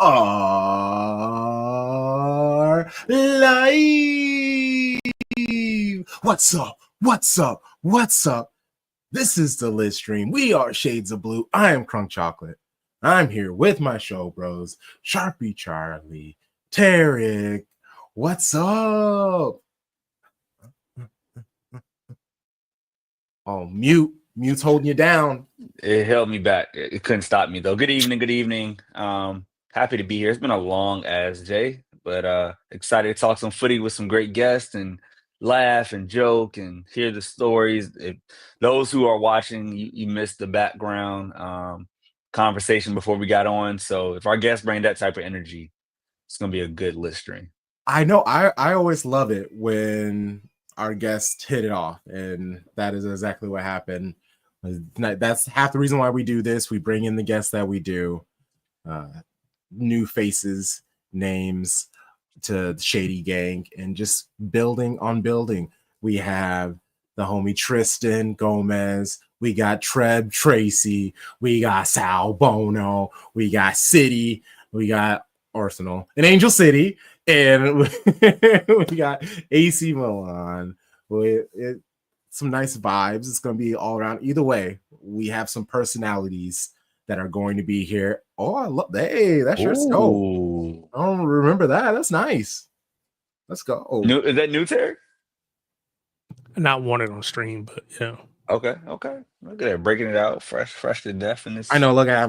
are live. What's up? What's up? What's up? This is the Lit Stream. We are Shades of Blue. I am Crunk Chocolate. I'm here with my show bros, Sharpie Charlie, Tarek. What's up? Oh, Mute's holding you down. It held me back. It couldn't stop me though. Good evening. Good evening. Happy to be here. It's been a long ass day, but excited to talk some footy with some great guests and laugh and joke and hear the stories. If those who are watching, you missed the background conversation before we got on. So if our guests bring that type of energy, it's gonna be a good lit stream. I know. I always love it when our guests hit it off, and that is exactly what happened. That's half the reason why we do this. We bring in the guests that we do, new faces, names to the Shady Gang, and just building on building. We have the homie Tristan Gomez. We got Treb, Tracy. We got Sal Bono. We got City. We got Arsenal and Angel City. And we got AC Milan. Some nice vibes. It's going to be all around. Either way, we have some personalities that are going to be here. Oh, I love that. Hey, that's your scope. I don't remember that. That's nice. Let's go. Is that new, Terry? Not wanted on stream, but yeah. Okay. Look at that, breaking it out, fresh to death in this. I know. Look, I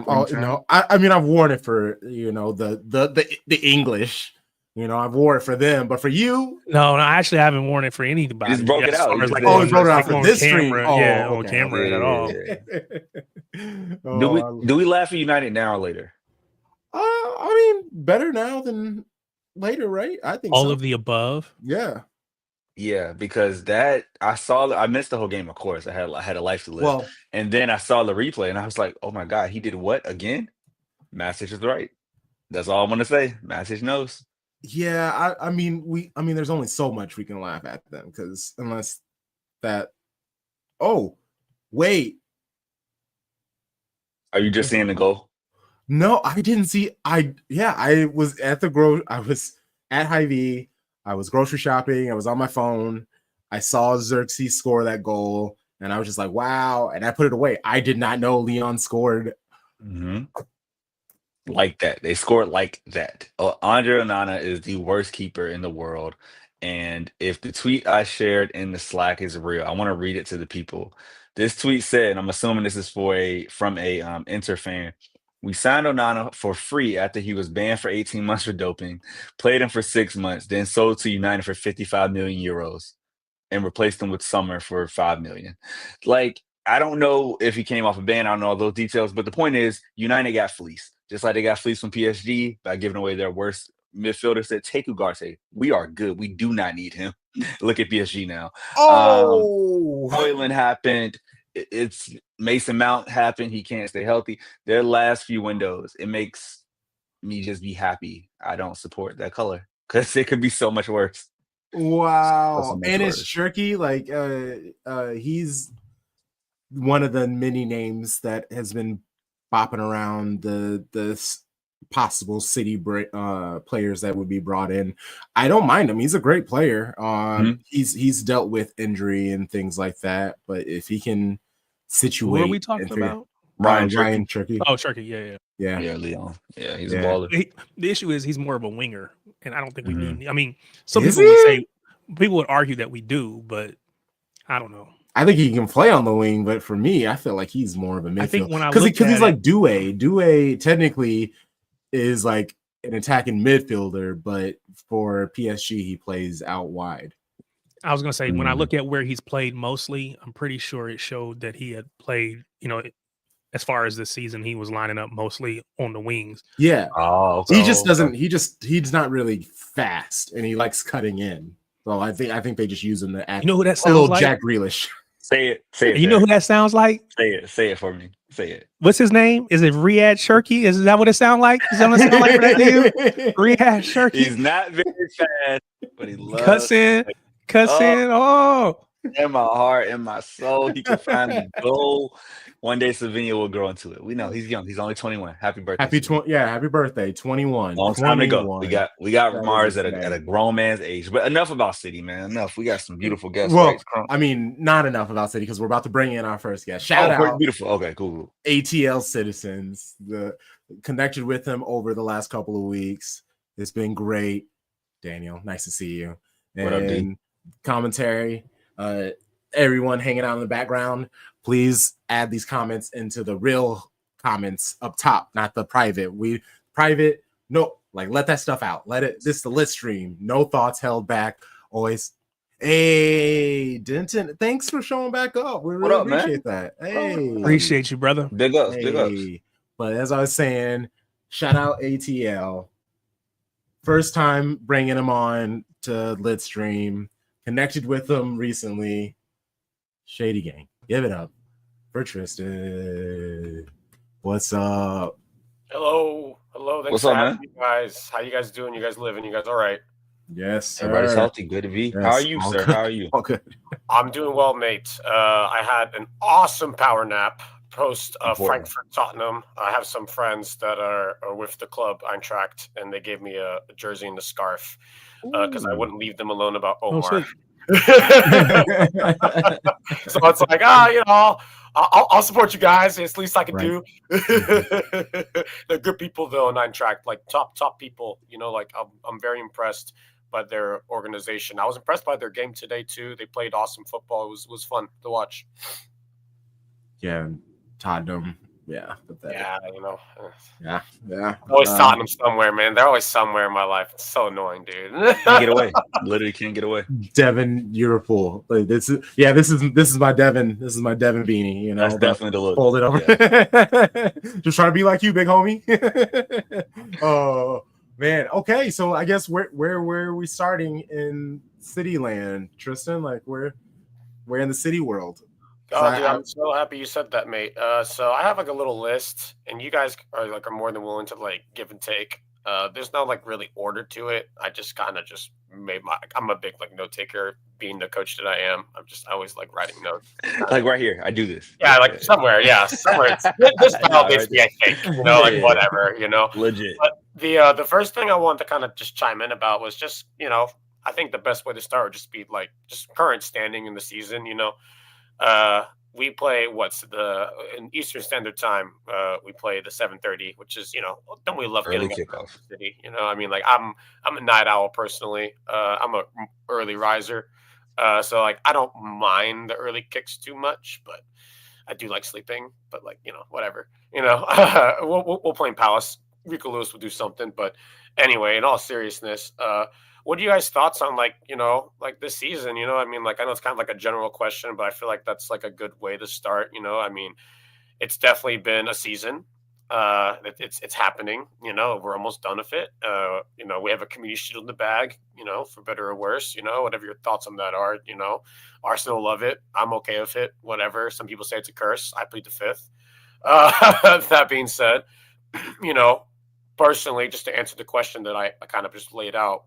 mean, I've worn it for the English. I've worn it for them, but for you, no, actually, I haven't worn it for anybody. Just broke it out. You broke it out for this stream. On camera at all. Do we laugh at United now or later? I mean, better now than later, right? I think all of the above. Yeah, because I missed the whole game, of course. I had a life to live. Well, and then I saw the replay and I was like, oh my God, he did what again? Message is right. That's all I'm gonna say. Message knows. Yeah, I mean, there's only so much we can laugh at them, because unless that. Oh, wait. Are you just seeing the goal? No, I didn't see. I was at I was at Hy-Vee. I was grocery shopping. I was on my phone. I saw Xerxes score that goal, and I was just like, wow. And I put it away. I did not know Leon scored. Mm-hmm. Like that. They scored like that. Andre Onana is the worst keeper in the world. And if the tweet I shared in the Slack is real, I want to read it to the people. This tweet said, and I'm assuming this is from a Inter fan. We signed Onana for free after he was banned for 18 months for doping, played him for 6 months, then sold to United for 55 million euros and replaced him with Summer for 5 million. Like, I don't know if he came off a ban. I don't know all those details, but the point is United got fleeced. Just like they got fleeced from PSG by giving away their worst midfielder. Said, take Ugarte. We are good. We do not need him. Look at PSG now. Hoyland happened. It's Mason Mount happened. He can't stay healthy. Their last few windows, it makes me just be happy I don't support that color, because it could be so much worse. Wow. And it's tricky. Like, he's one of the many names that has been bopping around the possible City players that would be brought in. I don't mind him. He's a great player. He's dealt with injury and things like that, but if he can situate. Who are we talking about? Ryan Cherky. Oh, Cherky. Yeah, Leon. Yeah, he's a baller. The issue is he's more of a winger, and I don't think we need. I mean, some people would argue that we do, but I don't know. I think he can play on the wing, but for me, I feel like he's more of a midfield. I think when because he's like Doué. Doué technically is like an attacking midfielder, but for PSG, he plays out wide. I was going to say, when I look at where he's played mostly, I'm pretty sure it showed that he had played, as far as this season, he was lining up mostly on the wings. Yeah. Oh, okay. He just doesn't, he's not really fast, and he likes cutting in. So I think they just use him to act. You know who that sounds like? Jack Grealish. Say it. You know who that sounds like? Say it for me. Say it. What's his name? Is it Riyad Cherky? Is that what it sounds like? Is that what it sounds like for that dude? Riyad Cherky. He's not very fast, but he loves cussing. Oh, in my heart, in my soul. He can finally go. One day Slovenia will grow into it. We know he's young. He's only 21. Happy birthday, Slovenia. Happy birthday, 21. Long time to go. 21. We got That is Mars at a insane. grown man's age. But enough about City, man. Enough. We got some beautiful guests, Well, right? I mean, not enough about City because we're about to bring in our first guest. Shout out, beautiful. Okay, cool. ATL citizens. Connected with him over the last couple of weeks. It's been great. Daniel, nice to see you. What up, dude? Commentary. Everyone hanging out in the background, please add these comments into the real comments up top, not the private. Let that stuff out. This is the lit stream. No thoughts held back. Always. Hey, Denton, thanks for showing back up. We really appreciate that. Hey, appreciate you, brother. Big ups, big ups. But as I was saying, shout out ATL. First time bringing him on to lit stream. Connected with him recently. Shady Gang. Give it up for Tristan. What's up? Hello. Thanks What's for up, having man? you guys. How you guys doing? You guys living? You guys all right? Yes, sir. Everybody's healthy. Good to be. Yes, How are you, all sir? good. How are you? All good. I'm doing well, mate. I had an awesome power nap post Frankfurt Tottenham. I have some friends that are with the club Eintracht, and they gave me a jersey and a scarf because I wouldn't leave them alone about Omar. So it's like, I'll support you guys. It's the least I can do. They're good people though, in Eintracht, like top people. I'm very impressed by their organization. I was impressed by their game today too. They played awesome football. It was fun to watch. Yeah, Tottenham. Yeah. Yeah. Yeah. Always Tottenham somewhere, man. They're always somewhere in my life. It's so annoying, dude. Can't get away. Literally can't get away. Devin, Liverpool. Like, this is my Devin. This is my Devin beanie. That's definitely the look. Fold it over. Yeah. Just trying to be like you, big homie. Oh man. Okay, so I guess where are we starting in Cityland, Tristan? Like we're in the city world. Oh, dude, I'm so happy you said that, mate. So I have like a little list, and you guys are more than willing to like give and take. There's no like really order to it. I just kind of just made I'm a big like note taker, being the coach that I am. I always like writing notes. Like right here, I do this. Yeah, like somewhere. This validates me, I think. Whatever. Legit. But the first thing I wanted to kind of just chime in about was just I think the best way to start would just be like just current standing in the season. We play in Eastern Standard Time. We play the 7:30, which is don't we love early getting kickoff? Up the city? Like I'm a night owl personally. I'm a early riser, so like I don't mind the early kicks too much, but I do like sleeping. But like whatever. We'll play in Palace. Rico Lewis will do something, but anyway, in all seriousness, what are you guys' thoughts on like this season? I know it's kind of like a general question, but I feel like that's like a good way to start. It's definitely been a season. It's happening. We're almost done with it. We have a community shield in the bag. For better or worse. Whatever your thoughts on that are. Arsenal love it. I'm okay with it. Whatever. Some people say it's a curse. I plead the fifth. That being said, personally, just to answer the question that I kind of just laid out.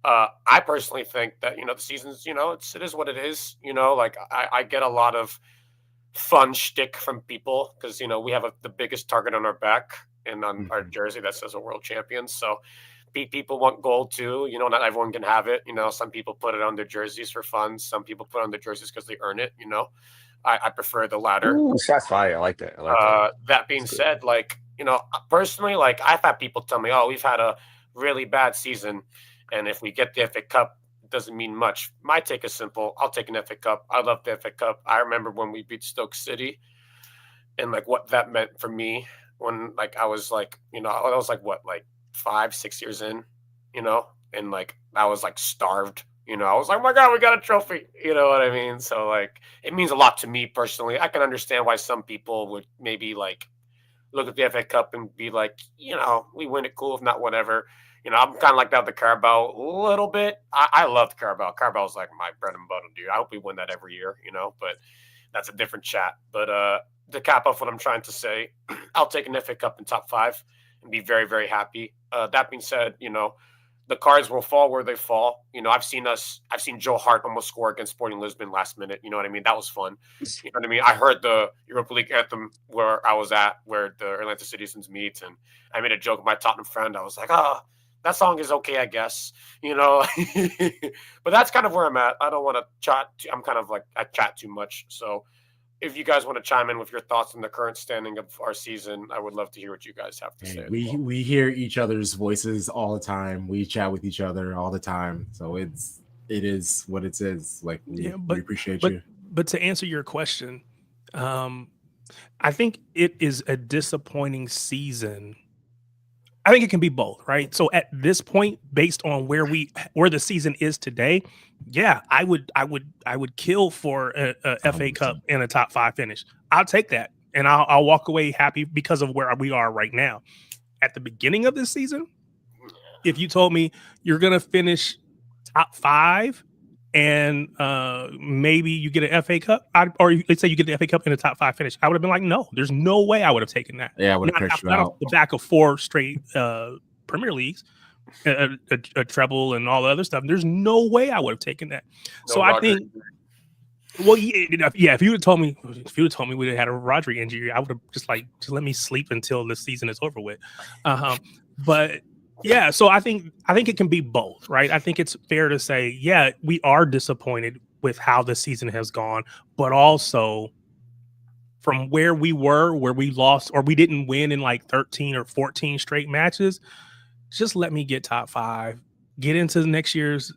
I personally think that the season's it is what it is. I get a lot of fun shtick from people because we have the biggest target on our back and on our jersey that says a world champion. So people want gold too. Not everyone can have it. Some people put it on their jerseys for fun. Some people put it on their jerseys because they earn it. I prefer the latter. Ooh, shots fired. I like that. That being said, personally, I've had people tell me, "Oh, we've had a really bad season, and if we get the FA Cup, it doesn't mean much." My take is simple. I'll take an FA Cup. I love the FA Cup. I remember when we beat Stoke City, and what that meant for me when I was I was 5-6 years in, and I was starved. I was like, "Oh my God, we got a trophy." You know what I mean? So it means a lot to me personally. I can understand why some people would maybe look at the FA Cup and be like, we win it, cool, if not, whatever. I'm kind of like that with the Carabao a little bit. I love the Carabao. Carabao's like my bread and butter, dude. I hope we win that every year, but that's a different chat. But to cap off what I'm trying to say, I'll take an FA Cup in top 5 and be very, very happy. That being said, the cards will fall where they fall. You know, I've seen Joe Hart almost score against Sporting Lisbon last minute. You know what I mean? That was fun. You know what I mean? I heard the Europa League anthem where I was at, where the Atlanta Citizens meet, and I made a joke with my Tottenham friend. I was like, that song is okay, I guess. You know, but that's kind of where I'm at. I don't want to chat. I'm kind of like, I chat too much. So if you guys want to chime in with your thoughts on the current standing of our season, I would love to hear what you guys have to say. We hear each other's voices all the time. We chat with each other all the time. So it is what it is. Like we appreciate you. But to answer your question, I think it is a disappointing season. I think it can be both, right? So at this point, based on where the season is today, yeah, I would kill for a FA Cup and a top 5 finish. I'll take that, and I'll walk away happy because of where we are right now. At the beginning of this season, if you told me you're gonna finish top 5 and maybe you get an FA Cup, or let's say you get the FA Cup in a top 5 finish, I would have been like, no, there's no way I would have taken that. Yeah, I would have pushed you out. Off the back of 4 straight Premier Leagues, a treble, and all the other stuff. There's no way I would have taken that. No, so Rodri. I think, well, yeah. If you would have told me we had a Rodri injury, I would have just let me sleep until the season is over with. But yeah, so I think it can be both, right? I think it's fair to say, yeah, we are disappointed with how the season has gone, but also from where we were, where we lost or we didn't win in like 13 or 14 straight matches, just let me get top 5, get into the next year's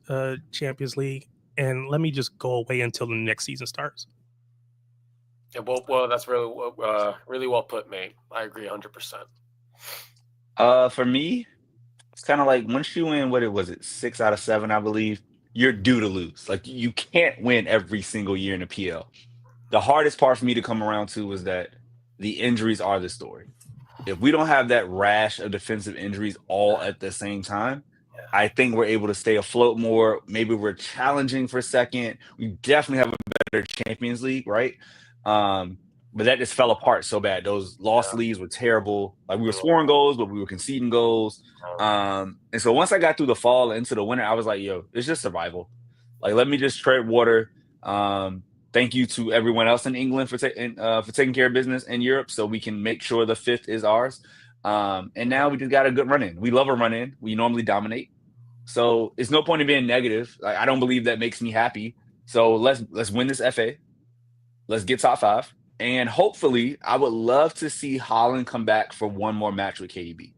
Champions League, and let me just go away until the next season starts. Yeah, well, that's really well put, mate. I agree 100%. For me, it's kind of like once you win, 6 out of 7, I believe, you're due to lose. Like you can't win every single year in the PL. The hardest part for me to come around to was that the injuries are the story. If we don't have that rash of defensive injuries all at the same time, I think we're able to stay afloat more. Maybe we're challenging for second. We definitely have a better Champions League, right? But that just fell apart so bad. Those lost leads were terrible. Like we were scoring goals, but we were conceding goals. And so once I got through the fall into the winter, I was like, yo, it's just survival. Like, let me just tread water. Thank you to everyone else in England for taking care of business in Europe so we can make sure the 5th is ours. And now we just got a good run in. We love a run in. We normally dominate. So it's no point in being negative. Like, I don't believe that makes me happy. So let's win this FA. Let's get top 5. And hopefully, I would love to see Haaland come back for one more match with KDB.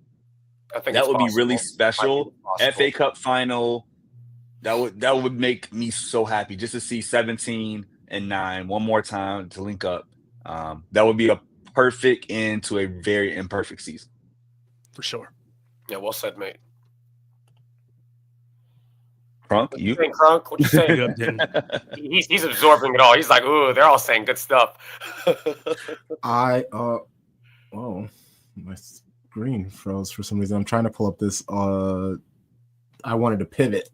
I think that would be really special. FA Cup final. That would make me so happy just to see 17 and 9 one more time to link up. That would be a perfect end to a very imperfect season. For sure. Yeah, well said, mate. Crunk, you? Crunk, what you saying? He's absorbing it all. He's like, ooh, they're all saying good stuff. Oh, my screen froze for some reason. I'm trying to pull up this. I wanted to pivot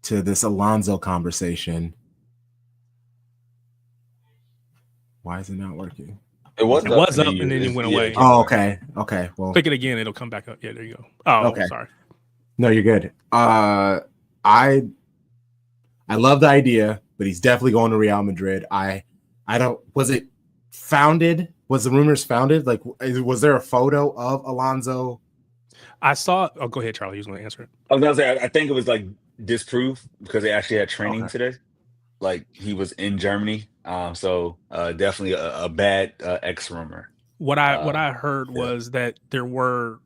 to this Alonso conversation. Why is it not working? It was up and then it went away. Oh, okay. Well, click it again. It'll come back up. Yeah, there you go. Oh, okay. Sorry. No, you're good. I love the idea, but he's definitely going to Real Madrid. I don't. Was it founded? Was the rumors founded? Like, was there a photo of Alonso? I saw. Oh, go ahead, Charlie. He was going to answer it. I was going to say. I think it was like disproved because they actually had training today. Like he was in Germany. So definitely a bad ex rumor. What I heard was that there were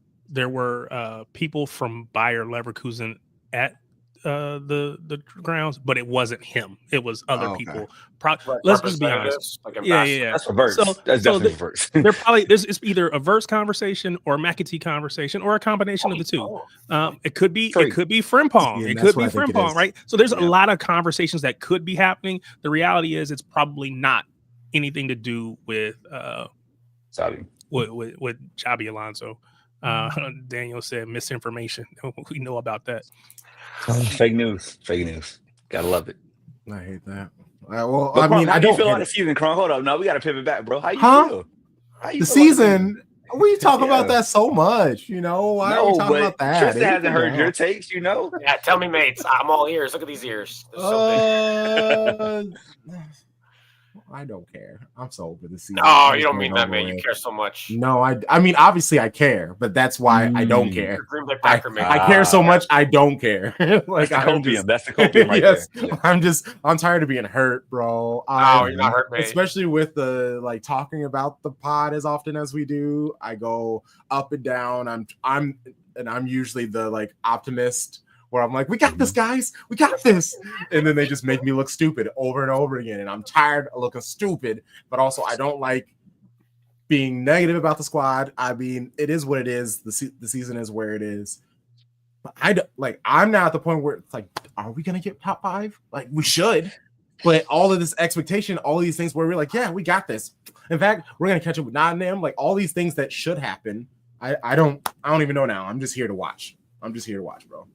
people from Bayer Leverkusen at the grounds, but it wasn't him. It was other people. Let's just be honest. Like yeah. That's reverse. That's definitely reverse. They're probably it's either a verse conversation or a McAtee conversation or a combination of the two. It could be Frimpong. Yeah, it could be Frimpong, right? So there's a lot of conversations that could be happening. The reality is it's probably not anything to do with with Xabi Alonso. Daniel said misinformation. We know about that. Fake news. Gotta love it. I hate that. I don't feel like the season. Hold up, no, we gotta pivot back, bro. How you feel? The season We talk Yeah. about that so much, you know. Why are we No, talking but about that? Tristan hasn't Anything heard your else? takes, you know. Yeah, tell me, mates. I'm all ears. Look at these ears. They're so big. I don't care. I'm so over the season. No, I you just don't want mean it that, over man. You with. care so much. No, I mean, obviously I care, but that's why I don't care. You're a Green Bay Packer, man. I care so much I don't care. Like That's the I'm copium. just, That's the copium right yes, there. Yeah. I'm tired of being hurt, bro. No, you're not hurt, mate. Especially with the like talking about the pod as often as we do. I go up and down. I'm usually the like optimist where I'm like, we got this, guys, we got this, and then they just make me look stupid over and over again, and I'm tired of looking stupid. But also, I don't like being negative about the squad. I mean, it is what it is. The season is where it is. But I'm now at the point where it's like, are we gonna get top 5? Like we should. But all of this expectation, all of these things where we're like, yeah, we got this. In fact, we're gonna catch up with Nottingham. Like all these things that should happen. I don't even know now. I'm just here to watch. Bro.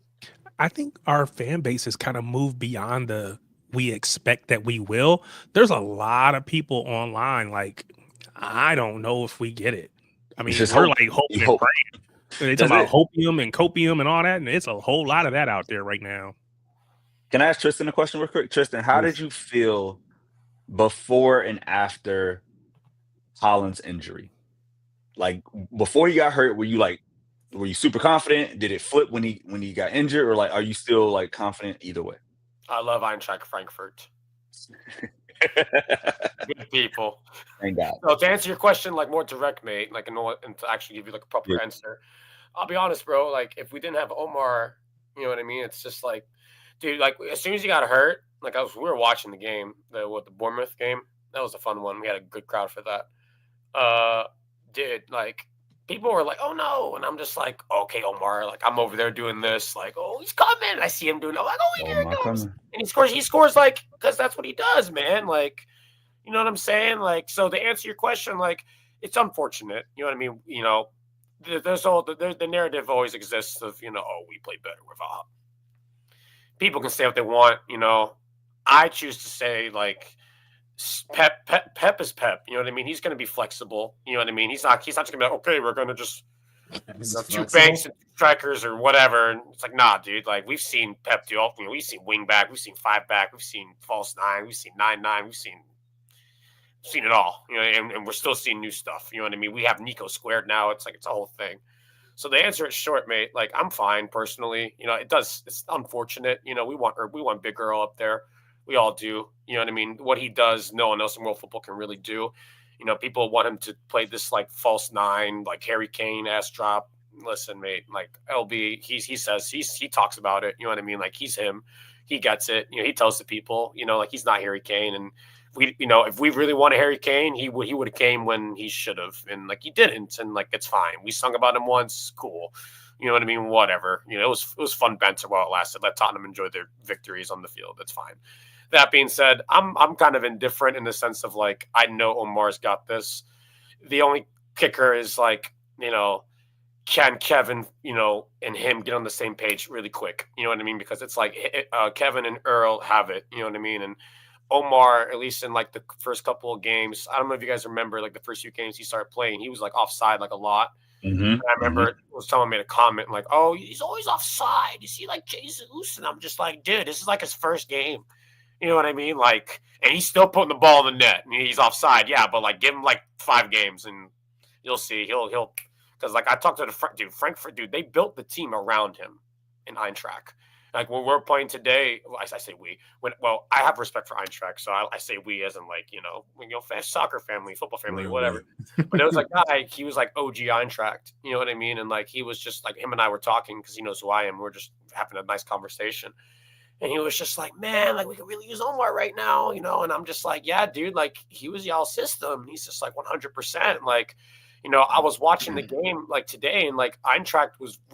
I think our fan base has kind of moved beyond the we expect that we will. There's a lot of people online like, I don't know if we get it. I mean, we're like hoping and praying. They talk about hopium and copium and all that, and it's a whole lot of that out there right now. Can I ask Tristan a question real quick? Tristan, how did you feel before and after Holland's injury? Like before he got hurt, were you super confident? Did it flip when he got injured, or like are you still like confident either way? I love Eintracht Frankfurt. Good people. Thank God. So to answer your question, like more direct, mate, like and to actually give you like a proper answer, I'll be honest, bro. Like if we didn't have Omar, you know what I mean? It's just like, dude, like as soon as he got hurt, like we were watching the game, the Bournemouth game. That was a fun one. We had a good crowd for that. Dude, like people were like, "Oh no," and I'm just like, "Okay, Omar." Like I'm over there doing this, like, "Oh, he's coming." And I see him doing. I'm like, "Oh, here he comes!" And he scores. He scores like because that's what he does, man. Like, you know what I'm saying? Like, so to answer your question, like, it's unfortunate. You know what I mean? You know, there's the narrative always exists of oh, we play better without. People can say what they want. You know, I choose to say like. Pep is Pep. You know what I mean? He's going to be flexible. You know what I mean? He's not just going to be like, okay, we're going to just two banks and strikers or whatever. And it's like, nah, dude. Like we've seen Pep do all. We've seen wing back. We've seen 5 back. We've seen false 9. We've seen 9-9. We've seen it all. You know, and we're still seeing new stuff. You know what I mean? We have Nico squared now. It's like it's a whole thing. So the answer is short, mate. Like I'm fine personally. You know, it's unfortunate. You know, we want Big Earl up there. We all do. You know what I mean? What he does, no one else in world football can really do. You know, people want him to play this like false 9, like Harry Kane ass drop. Listen, mate, like LB, he talks about it. You know what I mean? Like he's him. He gets it. You know, he tells the people, like he's not Harry Kane. And if we really wanted Harry Kane, he would have came when he should have. And like he didn't. And like it's fine. We sung about him once. Cool. You know what I mean? Whatever. You know, it was fun banter while it lasted. Let Tottenham enjoy their victories on the field. That's fine. That being said, I'm kind of indifferent in the sense of like I know Omar's got this. The only kicker is like, can Kevin, and him get on the same page really quick? You know what I mean? Because it's like Kevin and Earl have it. You know what I mean? And Omar, at least in like the first couple of games, I don't know if you guys remember like the first few games he started playing, he was like offside like a lot. Mm-hmm. And I remember someone made a comment like, "Oh, he's always offside. Is he like Jesus?" And I'm just like, dude, this is like his first game. You know what I mean? Like, and he's still putting the ball in the net. I mean, he's offside, yeah, but like, give him like 5 games, and you'll see. He'll, because like I talked to Frankfurt, dude, they built the team around him in Eintracht. Like when we're playing today, I say we. I have respect for Eintracht, so I say we as in like soccer family, football family, whatever. But it was like he was like OG Eintracht. You know what I mean? And like he was just like him and I were talking because he knows who I am. We're just having a nice conversation. And he was just like, man, like we could really use Omar right now, And I'm just like, yeah, dude, like he was y'all system. He's just like 100%. Like, I was watching the game like today, and like Eintracht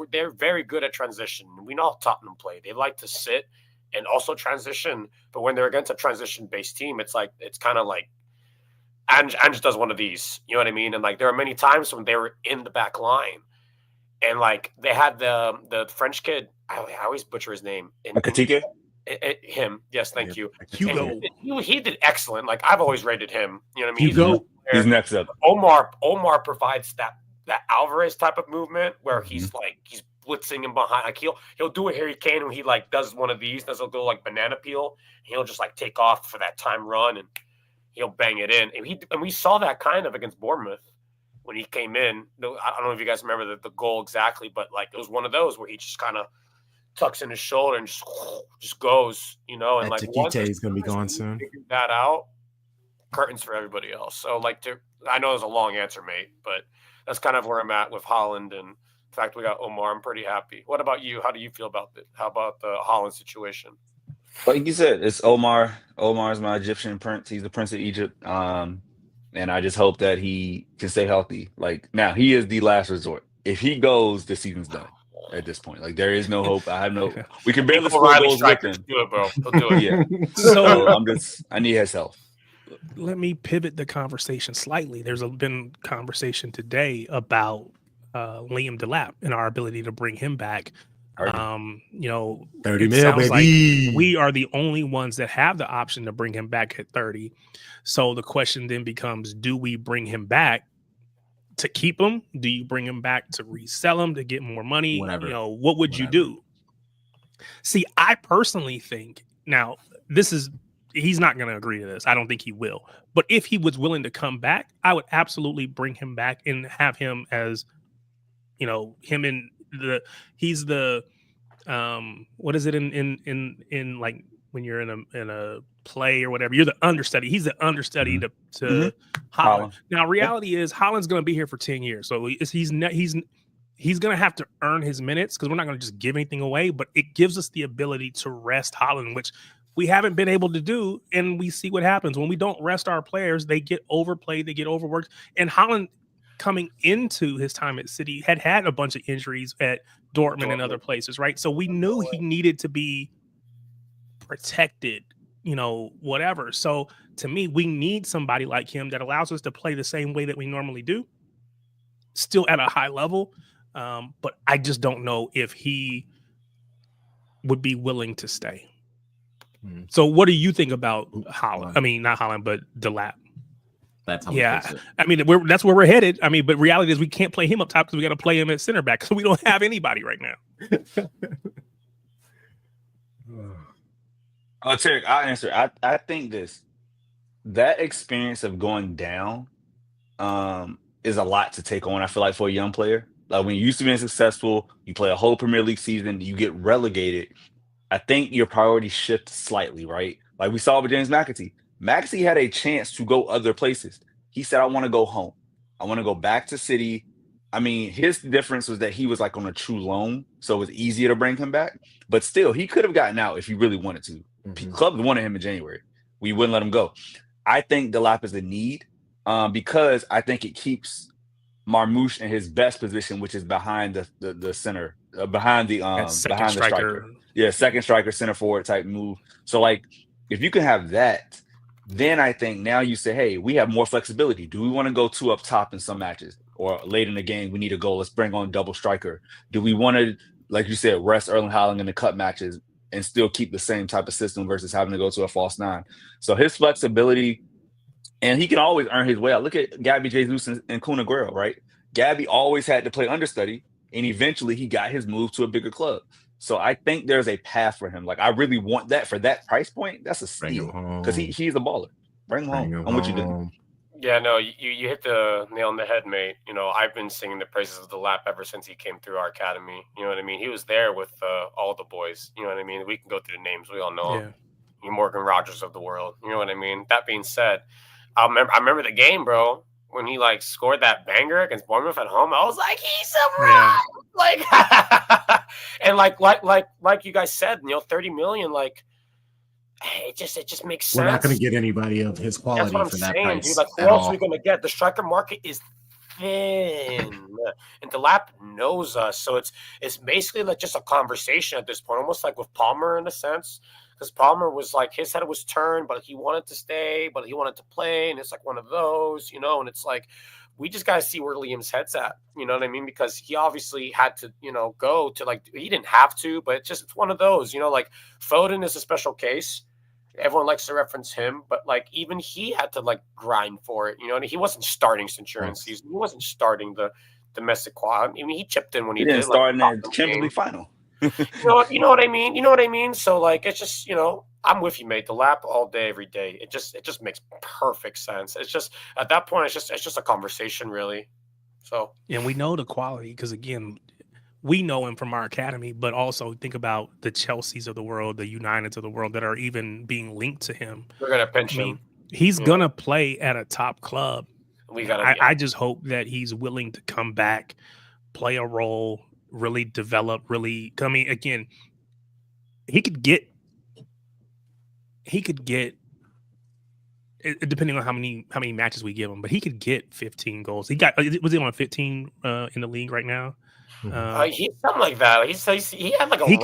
they're very good at transition. We know how Tottenham play. They like to sit and also transition. But when they're against a transition-based team, it's kind of like Ange does one of these. You know what I mean? And like there are many times when they were in the back line, and like they had the French kid. I always butcher his name. Katike? Him. Yes, thank you. Hugo. He did excellent. Like I've always rated him. You know what I mean? He's next up. Omar provides that that Alvarez type of movement where he's blitzing him behind. Like he'll do a Harry Kane when he like does one of these. He'll go like banana peel. And he'll just like take off for that time run and he'll bang it in. And we saw that kind of against Bournemouth when he came in. I don't know if you guys remember the goal exactly, but like it was one of those where he just kind of tucks in his shoulder and just goes, and that like Chiquite is going to be gone soon. Figure that out. Curtains for everybody else. So like I know it's a long answer, mate, but that's kind of where I'm at with Haaland, and the fact we got Omar, I'm pretty happy. What about you? How do you feel about it? How about the Haaland situation? Like you said, it's Omar. Omar's my Egyptian prince. He's the Prince of Egypt. And I just hope that he can stay healthy. Like now, he is the last resort. If he goes, the season's done at this point. Like there is no hope. I have no. We can barely score goals with him. Do it, bro. He'll do it. Yeah. So I need his health. Let me pivot the conversation slightly. There's been conversation today about Liam Delap and our ability to bring him back. 30 it mil, sounds baby. like we are the only ones that have the option to bring him back at 30. So the question then becomes, do we bring him back to keep him? Do you bring him back to resell him to get more money? Whatever. What would you do? See, I personally think now he's not going to agree to this. I don't think he will. But if he was willing to come back, I would absolutely bring him back and have him as, him in he's the what is it in like when you're in a play or whatever, you're the understudy. He's the understudy to Haaland. Now, reality is Haaland's going to be here for 10 years. So he's going to have to earn his minutes because we're not going to just give anything away, but it gives us the ability to rest Haaland, which we haven't been able to do. And we see what happens when we don't rest our players. They get overplayed, they get overworked. And Haaland, coming into his time at City, had a bunch of injuries at Dortmund and other places, right? So we knew he needed to be protected, whatever. So to me, we need somebody like him that allows us to play the same way that we normally do, still at a high level. But I just don't know if he would be willing to stay. So what do you think about Haaland? I mean, not Haaland, but Delap. That's how I mean, that's where we're headed. I mean, but reality is we can't play him up top because we got to play him at center back because we don't have anybody right now. Tarek, I'll answer. I think that experience of going down is a lot to take on. I feel like for a young player, like when you used to being successful, you play a whole Premier League season, you get relegated. I think your priorities shift slightly, right? Like we saw with James McAtee. McAtee had a chance to go other places. He said, I want to go home. I want to go back to City. I mean, his difference was that he was like on a true loan, so it was easier to bring him back. But still, he could have gotten out if he really wanted to. Clubs wanted him in January. We wouldn't let him go. I think Delap is a need because I think it keeps Marmoush in his best position, which is behind the center, behind the striker. Yeah, second striker, center forward type move. So like, if you can have that, then I think now you say, hey, we have more flexibility. Do we want to go 2 up top in some matches? Or late in the game, we need a goal. Let's bring on double striker. Do we want to, like you said, rest Erling Haaland in the cup matches and still keep the same type of system versus having to go to a false 9? So his flexibility, and he can always earn his way out. Look at Gabby Jesus and Kun Aguero, right? Gabby always had to play understudy, and eventually he got his move to a bigger club. So I think there's a path for him. Like I really want that for that price point. That's a steal because he's a baller. Bring him home. I'm what you do. Yeah, no, you hit the nail on the head, mate. I've been singing the praises of Delap ever since he came through our academy. You know what I mean? He was there with all the boys. You know what I mean? We can go through the names. We all know him. You Morgan Rogers of the world. You know what I mean? That being said, I remember the game, bro, when he like scored that banger against Bournemouth at home. I was like, he's a run. Like, and like you guys said, 30 million, like. It just makes sense. We're not going to get anybody of his quality for that price. Dude. Like, who else are we going to get? The striker market is thin, and Delap knows us. So it's basically like just a conversation at this point, almost like with Palmer in a sense, because Palmer was like his head was turned, but he wanted to stay, but he wanted to play, and it's like one of those, and it's like we just got to see where Liam's head's at. You know what I mean? Because he obviously had to, go to like he didn't have to, but it's one of those, like Foden is a special case. Everyone likes to reference him, but like even he had to like grind for it. He wasn't starting Centurion season. He wasn't starting the domestic quality. I mean, he chipped in when he didn't did. start in Like, the Champions League final. You know what I mean? You know what I mean? So like, it's just, I'm with you, mate. The lap all day, every day. It just makes perfect sense. It's just at that point, it's just a conversation, really. So and we know the quality because again, we know him from our academy, but also think about the Chelseas of the world, the Uniteds of the world that are even being linked to him. we're gonna pinch him. He's gonna play at a top club. I just hope that he's willing to come back, play a role, really develop, really. I mean, again, he could get, depending on how many matches we give him, but he could get 15 goals. Was he on 15 in the league right now? He's something like that. He had like a run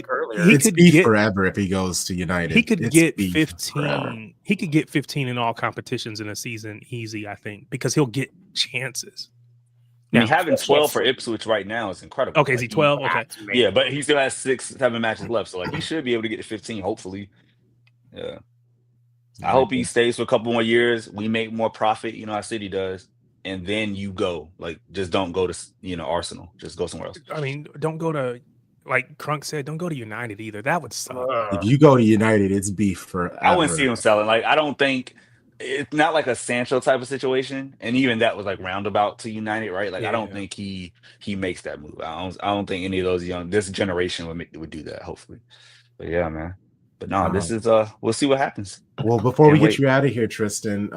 earlier. He could be forever if he goes to United. He could get 15. Forever. He could get 15 in all competitions in a season, easy. I think because he'll get chances. I mean, having 12 for Ipswich right now is incredible. Okay, is he 12? Okay, yeah, but he still has 6-7 matches left, so like he should be able to get to 15. Hopefully, yeah. I hope he stays for a couple more years. We make more profit, how City does. And then you go, just don't go to, Arsenal. Just go somewhere else. I mean, don't go to, like Crunk said, don't go to United either. That would suck. If you go to United, it's beef forever. I wouldn't see him selling. I don't think it's not like a Sancho type of situation. And even that was roundabout to United, right? I don't think he makes that move. I don't think any of those this generation would do that. Hopefully, but yeah, man. But no, this is we'll see what happens. Well, before we get you out of here, Tristan,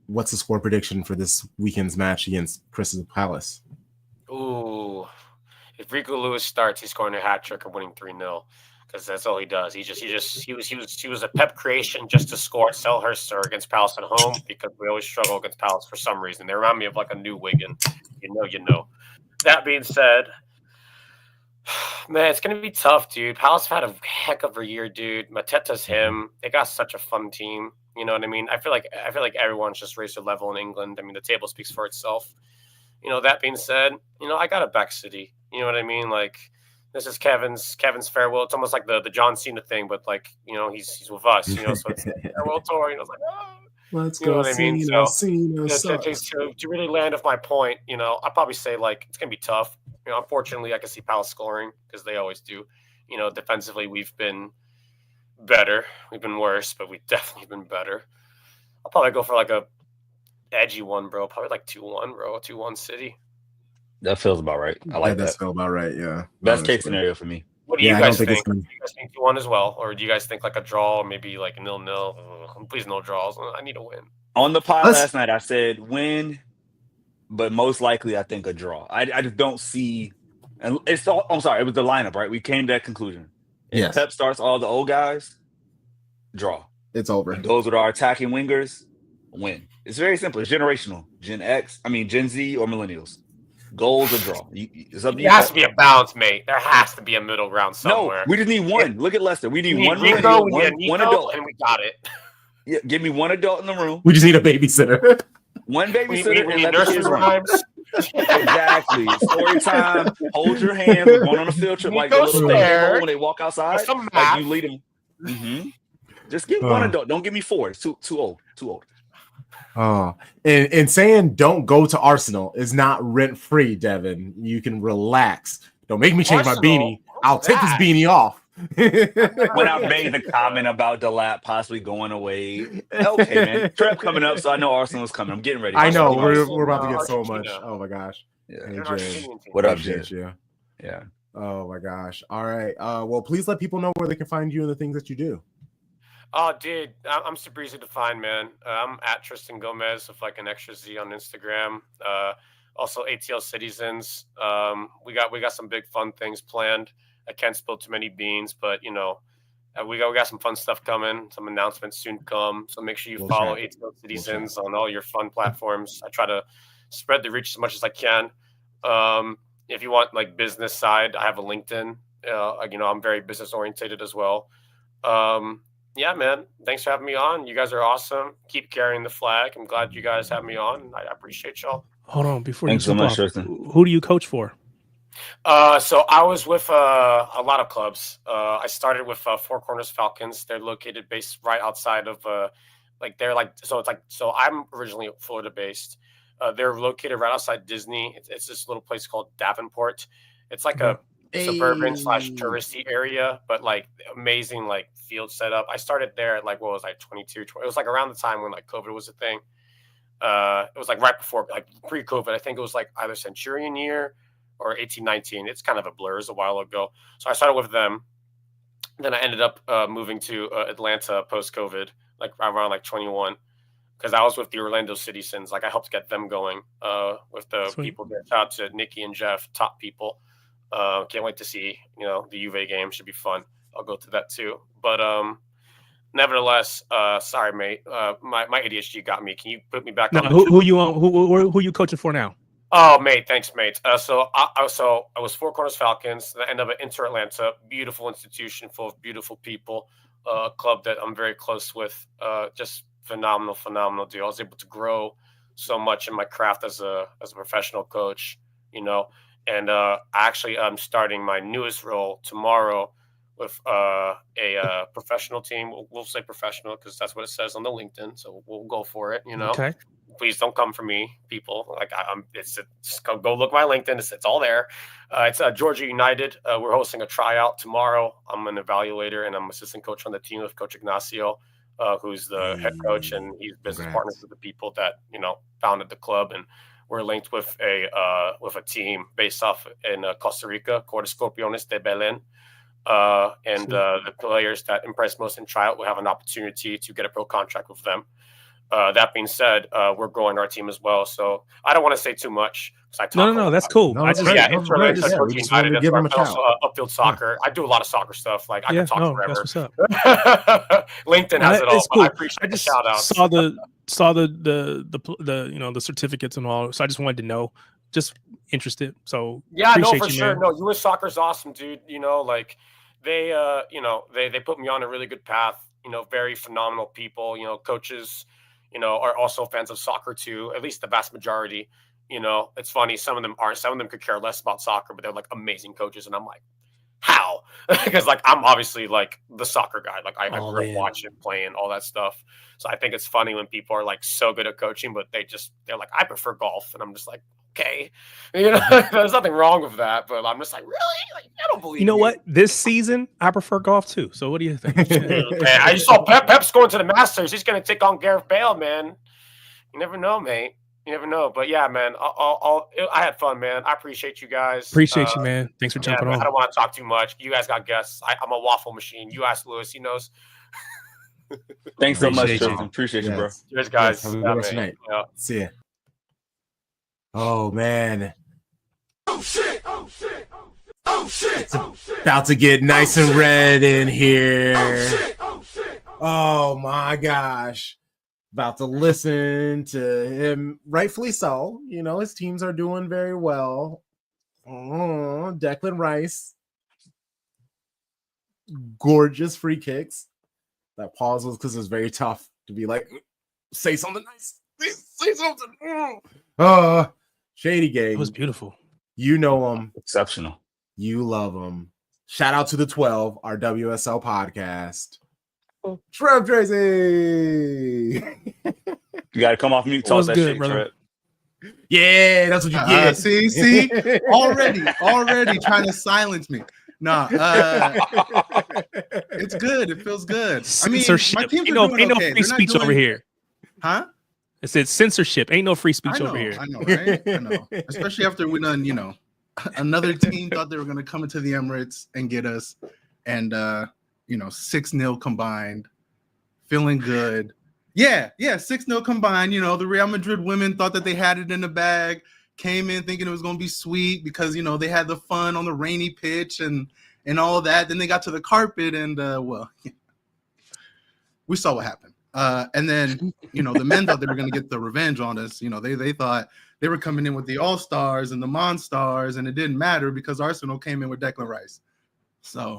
what's the score prediction for this weekend's match against Crystal Palace? Ooh, if Rico Lewis starts, he's scoring a hat trick and winning 3-0 because that's all he does. He was a Pep creation just to score at Selhurst against Palace at home because we always struggle against Palace for some reason. They remind me of like a new Wigan. You know. That being said, man, it's gonna be tough, dude. Palace had a heck of a year, dude. Mateta's him. They got such a fun team. You know what I mean? I feel like everyone's just raised their level in England. I mean, the table speaks for itself. That being said, I got to back City. You know what I mean? This is Kevin's farewell. It's almost like the John Cena thing, but he's with us. So it's farewell tour. It's like, let's go. What I mean? To really land off my point, I'll probably say it's gonna be tough. Unfortunately, I can see Palace scoring because they always do. Defensively, we've been better. We've been worse, but we've definitely been better. I'll probably go for a edgy one, bro. Probably 2-1, bro. 2-1 City. That feels about right. I like that. That feels about right, yeah. Best case scenario for me. What do you guys think? Do you guys think 2-1 as well? Or do you guys think a draw or maybe 0-0? Please no draws. I need a win. On the pod last night, I said win, but most likely I think a draw. I just don't see – and it's all, I'm sorry, it was the lineup, right? We came to that conclusion. If Pep starts all the old guys, draw. It's over. He goes with our attacking wingers, win. It's very simple. It's generational. Gen Z or millennials. Goals or draw. It's up to you. There has to be a balance, mate. There has to be a middle ground somewhere. No, we just need one. Look at Leicester. We need one Rico, one adult. And we got it. Yeah, give me one adult in the room. We just need a babysitter. One babysitter. We need nursery rhymes. Exactly. Story time. Hold your hand. We're going on a field trip like the little thing when they walk outside. Like you lead them. Mm-hmm. Just give one adult. Don't give me four. It's too old. Too old. Oh, and saying don't go to Arsenal is not rent free, Devin. You can relax. Don't make me change my beanie. I'll take this beanie off. When I made the comment about Delap possibly going away, okay, man. Treb coming up, so I know Arsenal's coming. I'm getting ready. I know we're about to get so much. Oh my gosh. Yeah. Hey, what up, Jay? Yeah. Oh my gosh. All right. Well, please let people know where they can find you and the things that you do. Oh, dude, I'm super easy to find, man. I'm at Tristan Gomez with an extra Z on Instagram. Also, ATL Citizens. We got some big fun things planned. I can't spill too many beans, but we got some fun stuff coming. Some announcements soon come. So make sure you follow ATL Citizens on all your fun platforms. I try to spread the reach as much as I can. If you want business side, I have a LinkedIn. I'm very business orientated as well. Yeah, man. Thanks for having me on. You guys are awesome. Keep carrying the flag. I'm glad you guys have me on. I appreciate y'all. Hold on. Before Thanks you so much, off, Tristan. who do you coach for? So I was with a lot of clubs. I started with Four Corners Falcons. They're located based right outside of so I'm originally Florida based. They're located right outside Disney. It's this little place called Davenport. It's like a suburban / touristy area, but like amazing like field setup. I started there at like, what was I, 22, 20. It was like around the time when like COVID was a thing. It was like right before, like pre-COVID. I think it was like either Centurion year or 1819. It's kind of a blur. It was a while ago. So I started with them. Then I ended up moving to Atlanta post-COVID, like around like 21, because I was with the Orlando Citizens. Like I helped get them going with the people there. Shout out to Nikki and Jeff, top people. Can't wait to see, the Juve game. Should be fun. I'll go to that too. But nevertheless, sorry, mate. My ADHD got me. Can you put me back on? Who you coaching for now? Oh, mate, thanks, mate. So I was Four Corners Falcons. I ended up at Inter Atlanta, beautiful institution full of beautiful people, a club that I'm very close with. Just phenomenal deal. I was able to grow so much in my craft as a professional coach, and actually I'm starting my newest role tomorrow with a professional team. We'll say professional because that's what it says on the LinkedIn. So we'll go for it, Okay. Please don't come for me, people. Like just go look my LinkedIn. It's all there. It's Georgia United. We're hosting a tryout tomorrow. I'm an evaluator and I'm assistant coach on the team with Coach Ignacio, who's the head coach, and he's business partners with the people that founded the club. And we're linked with a team based off in Costa Rica, Cortescorpiones de Belén. And the players that impress most in tryout will have an opportunity to get a pro contract with them. That being said, we're growing our team as well. So I don't want to say too much. No, that's cool. No, I just we just wanted to give them a shout. Upfield soccer. I do a lot of soccer stuff. Like I can talk forever. That's what's up. LinkedIn has it all. Cool. I appreciate the shout out. Saw the certificates and all. So I just wanted to know. Just interested. So yeah, no, for you, sure. man. No, U.S. soccer's awesome, dude. Like they put me on a really good path. Very phenomenal people. Coaches. Are also fans of soccer too, at least the vast majority. It's funny. Some of them aren't. Some of them could care less about soccer, but they're like amazing coaches. And I'm like, how? Because like, I'm obviously like the soccer guy. Like I grew up watching, playing, all that stuff. So I think it's funny when people are like so good at coaching, but they're like, I prefer golf. And I'm just like, okay, there's nothing wrong with that. But I'm just like, really? Like, I don't believe you know what? This season, I prefer golf too. So what do you think? Man, I just saw Pep's going to the Masters. He's going to take on Gareth Bale, man. You never know, mate. You never know. But yeah, man, I had fun, man. I appreciate you guys. Appreciate you, man. Thanks for jumping on. I don't want to talk too much. You guys got guests. I'm a waffle machine. You ask Lewis, he knows. Thanks so much, Tristan. Appreciate you, bro. Cheers, guys. Have a good rest of the night. Yeah. See ya. Oh, man. Oh, shit. It's about to get nice and red in here. Oh, my gosh. About to listen to him, rightfully so. His teams are doing very well. Declan Rice. Gorgeous free kicks. That pause was because it was very tough to be like, say something nice. Say something. Shady Gang. It was beautiful. You know him. Exceptional. You love him. Shout out to the 12, our WSL podcast. Treb, Tracy. You got to come off mute. Talk that shit, brother. Treb. Yeah, that's what you get. See, already trying to silence me. Nah, it's good. It feels good. Censorship. I mean, my teams Ain't are doing no okay. free speech over here. Huh? It said censorship. Ain't no free speech over here. I know, right? I know. Especially after we done, another team thought they were going to come into the Emirates and get us, and 6-0 combined, feeling good. Yeah, 6-0 combined. The Real Madrid women thought that they had it in the bag, came in thinking it was going to be sweet because they had the fun on the rainy pitch and all that. Then they got to the carpet and we saw what happened. And then the men thought they were going to get the revenge on us. They thought they were coming in with the All-Stars and the Monstars, and it didn't matter because Arsenal came in with Declan Rice. So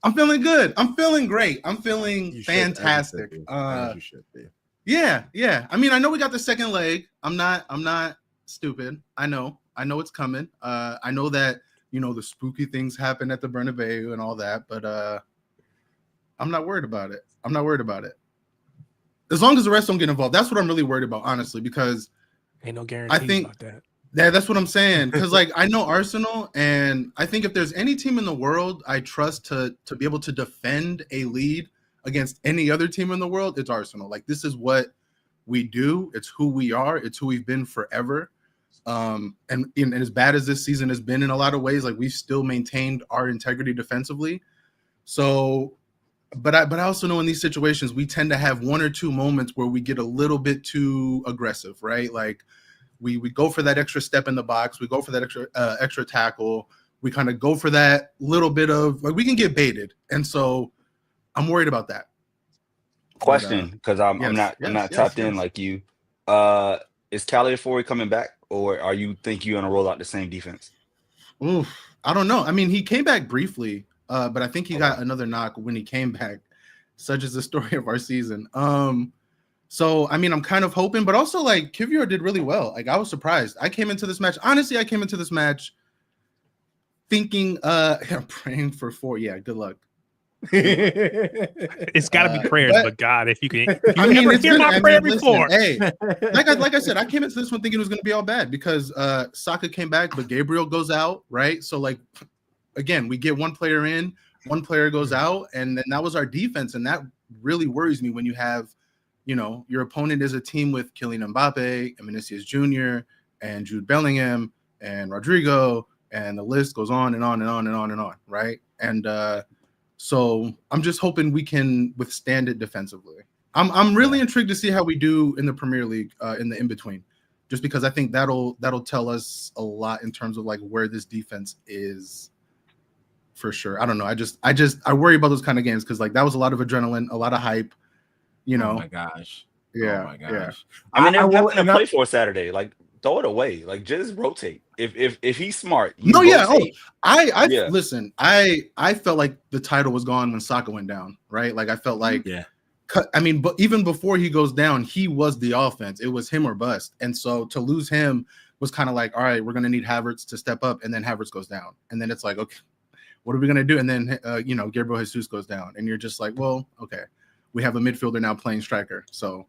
I'm feeling good. I'm feeling great. I'm feeling fantastic. You should be. Yeah. I mean, I know we got the second leg. I'm not stupid. I know it's coming. I know that the spooky things happen at the Bernabeu and all that, but I'm not worried about it. As long as the rest don't get involved. That's what I'm really worried about, honestly, because Ain't no guarantee about that. Yeah, that's what I'm saying. Because like I know Arsenal, and I think if there's any team in the world I trust to be able to defend a lead against any other team in the world, it's Arsenal. Like this is what we do. It's who we are. It's who we've been forever. And as bad as this season has been in a lot of ways, like we've still maintained our integrity defensively. So, but I also know in these situations we tend to have one or two moments where we get a little bit too aggressive, right? Like we go for that extra step in the box, we go for that extra tackle, we kind of go for that little bit of like we can get baited, and so I'm worried about that. Question, because I'm not tapped in like you. Is Caliafori coming back, or are you think you're gonna roll out the same defense? Oof, I don't know. I mean, he came back briefly, but I think he got another knock when he came back. Such is the story of our season. So I mean, I'm kind of hoping, but also like Kivior did really well. Like I was surprised. I came into this match thinking, I'm praying for 4. Yeah, good luck. It's got to be prayers, but God, if you can, I mean, it's been my prayer before. Hey, like I said, I came into this one thinking it was going to be all bad because Saka came back, but Gabriel goes out, right? So like, again, we get one player in, one player goes out, and then that was our defense, and that really worries me when you have, you know, your opponent is a team with Kylian Mbappe and Vinicius Jr. and Jude Bellingham and Rodrigo, and the list goes on and on and on and on and on, right? And so I'm just hoping we can withstand it defensively. I'm really intrigued to see how we do in the Premier League in the in-between, just because I think that'll tell us a lot in terms of like where this defense is for sure. I don't know. I worry about those kind of games because like that was a lot of adrenaline, a lot of hype. You know, oh my gosh. Yeah. Oh my gosh. Yeah. I mean, there's nothing to play for Saturday. Like, throw it away. Like, just rotate. If he's smart, rotate. Listen. I felt like the title was gone when Saka went down. Right. Like I felt like I mean, but even before he goes down, he was the offense. It was him or bust. And so to lose him was kind of like, all right, we're gonna need Havertz to step up, and then Havertz goes down, and then it's like, okay, what are we gonna do? And then Gabriel Jesus goes down, and you're just like, well, okay. We have a midfielder now playing striker. So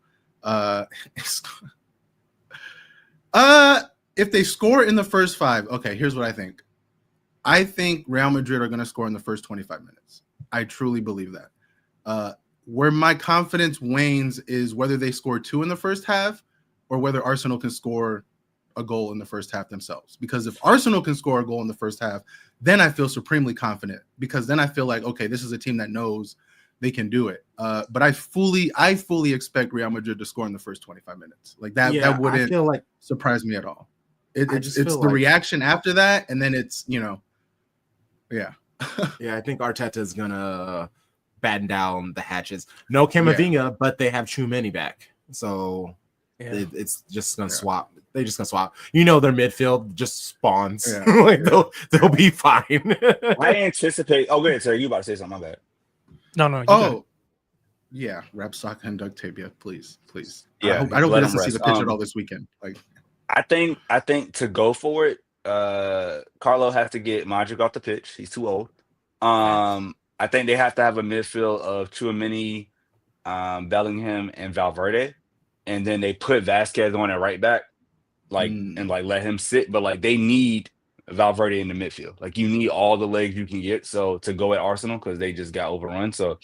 if they score in the first 5, okay, here's what I think. I think Real Madrid are going to score in the first 25 minutes. I truly believe that. Where my confidence wanes is whether they score 2 in the first half or whether Arsenal can score a goal in the first half themselves. Because if Arsenal can score a goal in the first half, then I feel supremely confident, because then I feel like, okay, this is a team that knows they can do it. But I fully expect Real Madrid to score in the first 25 minutes. Like that wouldn't surprise me at all. It's the reaction after that, and then it's, yeah. Yeah, I think Arteta is gonna batten down the hatches. No Camavinga, but they have Tchouaméni back. So it's just gonna swap. They just gonna swap. You know, their midfield just spawns. Yeah. Like they'll be fine. I anticipate. Oh, good. So you about to say something? My bad. No. Yeah, wrap Saka and duct tape. Yeah, please. Yeah, I hope he doesn't see the pitch at all this weekend. Like, I think to go for it, Carlo has to get Modric off the pitch. He's too old. I think they have to have a midfield of Tchouaméni, Bellingham, and Valverde, and then they put Vasquez on at right back, and let him sit. But like they need Valverde in the midfield. Like you need all the legs you can get. So to go at Arsenal, because they just got overrun. So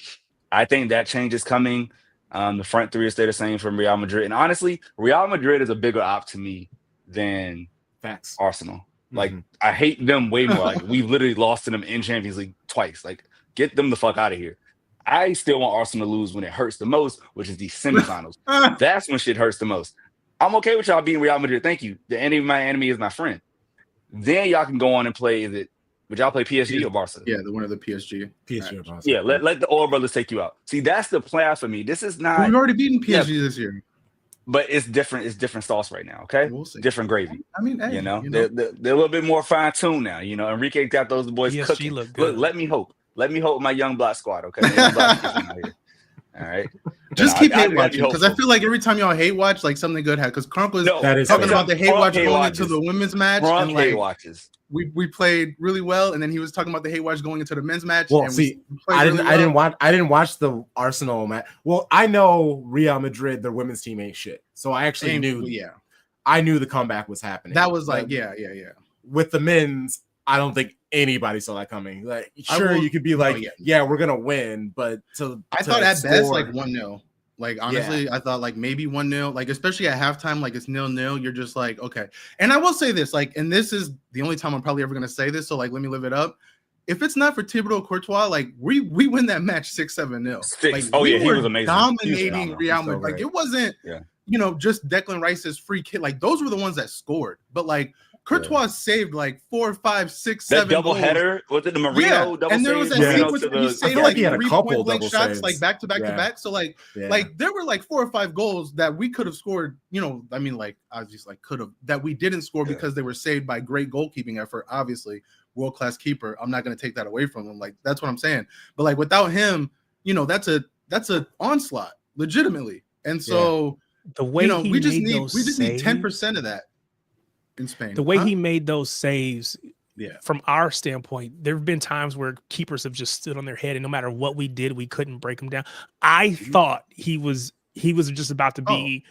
I think that change is coming. The front 3 will stay the same from Real Madrid. And honestly, Real Madrid is a bigger op to me than Arsenal. Like I hate them way more. Like we've literally lost to them in Champions League twice. Like get them the fuck out of here. I still want Arsenal to lose when it hurts the most, which is the semifinals. That's when shit hurts the most. I'm okay with y'all beating Real Madrid. Thank you. The enemy of my enemy is my friend. Then y'all can go on and play. Would y'all play PSG or Barca? Yeah, the winner of the PSG. PSG or Barca. Yeah, let the Oil Brothers take you out. See, that's the plan for me. This is not. We've already beaten PSG this year. But it's different. It's different sauce right now. Okay, we'll see. Different gravy. I mean, hey, they're a little bit more fine tuned now. You know, Enrique got those boys cooking. Look good. Look, let me hope. Let me hope my young black squad. Okay, all right. Just keep hate watching, because I feel like every time y'all hate watch, like something good happens. Because Crunk was talking about the hate watch going into the women's match, and like hate watches. We played really well, and then he was talking about the hate watch going into the men's match. Well, and see, I didn't watch the Arsenal match. Well, I know Real Madrid, their women's team ain't shit, so I actually knew. Yeah, I knew the comeback was happening. That was like, But yeah. with the men's, I don't think anybody saw that coming. Like, sure, you could be like, yeah, we're gonna win, but I thought at best like 1-0. Like, honestly, I thought like maybe 1-0. Like, especially at halftime, like it's 0-0. You're just like, okay. And I will say this, like, and this is the only time I'm probably ever gonna say this. So like, let me live it up. If it's not for Thibodeau Courtois, like we win that match 6-7-0. Like, he was amazing, dominating Real Madrid. Like, it wasn't, just Declan Rice's free kick. Like, those were the ones that scored. But like Courtois saved like 4, 5, 6, 7 that double goals. header. Was it the Marino double and there was that sequence where he saved like 3 point blank shots, like back to back. So like there were like 4 or 5 goals that we could have scored. I mean, like I was just like could have that we didn't score because they were saved by great goalkeeping effort. Obviously, world-class keeper. I'm not going to take that away from him. Like, that's what I'm saying. But like without him, that's a onslaught legitimately. And so the way we just need 10% of that in Spain. The way he made those saves, from our standpoint, there have been times where keepers have just stood on their head, and no matter what we did, we couldn't break them down. I thought he was just about to be,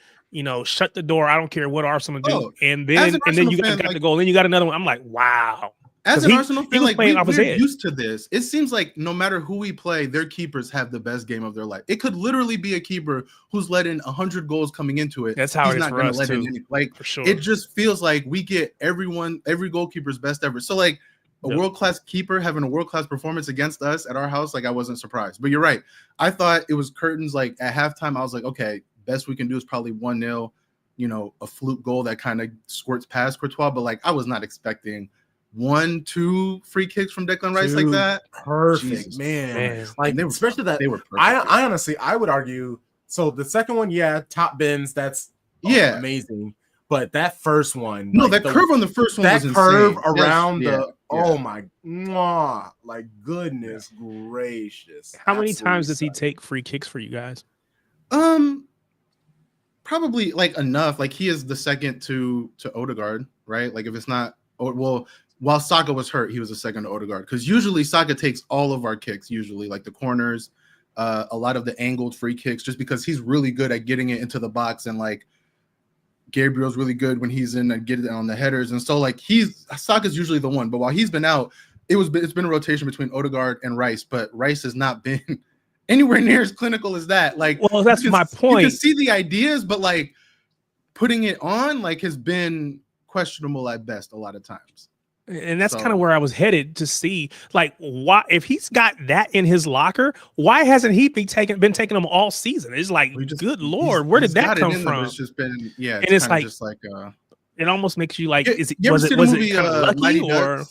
shut the door. I don't care what Arsenal do, and then you got the goal, then you got another one. I'm like, wow. As an Arsenal fan, like we're used to this. It seems like no matter who we play, their keepers have the best game of their life. It could literally be a keeper who's let in 100 goals coming into it. That's how it is for us too. For sure. It just feels like we get every goalkeeper's best ever. So like a world-class keeper having a world-class performance against us at our house, like I wasn't surprised. But you're right. I thought it was curtains. Like at halftime, I was like, okay, best we can do is probably 1-0. A fluke goal that kind of squirts past Courtois. But like I was not expecting 1-2 free kicks from Declan Rice like that. Perfect, man. Like they were, especially that they were perfect. I honestly, I would argue. So the second one, top bins, that's amazing. But that first one, that curve on the first one, that was curve insane. around oh my, like goodness gracious. How many times does he take free kicks for you guys? Probably like enough. Like he is the second to Odegaard, right? Like if it's not, while Saka was hurt, he was the second to Odegaard, because usually Saka takes all of our kicks, usually like the corners, a lot of the angled free kicks, just because he's really good at getting it into the box, and like Gabriel's really good when he's in and get it on the headers, and so like Saka's usually the one. But while he's been out, it's been a rotation between Odegaard and Rice, but Rice has not been anywhere near as clinical as that. Like, well, that's my point. You can see the ideas, but like putting it on like has been questionable at best a lot of times. And that's kind of where I was headed to see, like, why, if he's got that in his locker, why hasn't he been taking them all season? It's like, good Lord, where did that come from? It's just been, and it's like, it almost makes you like, was it kind of lucky, or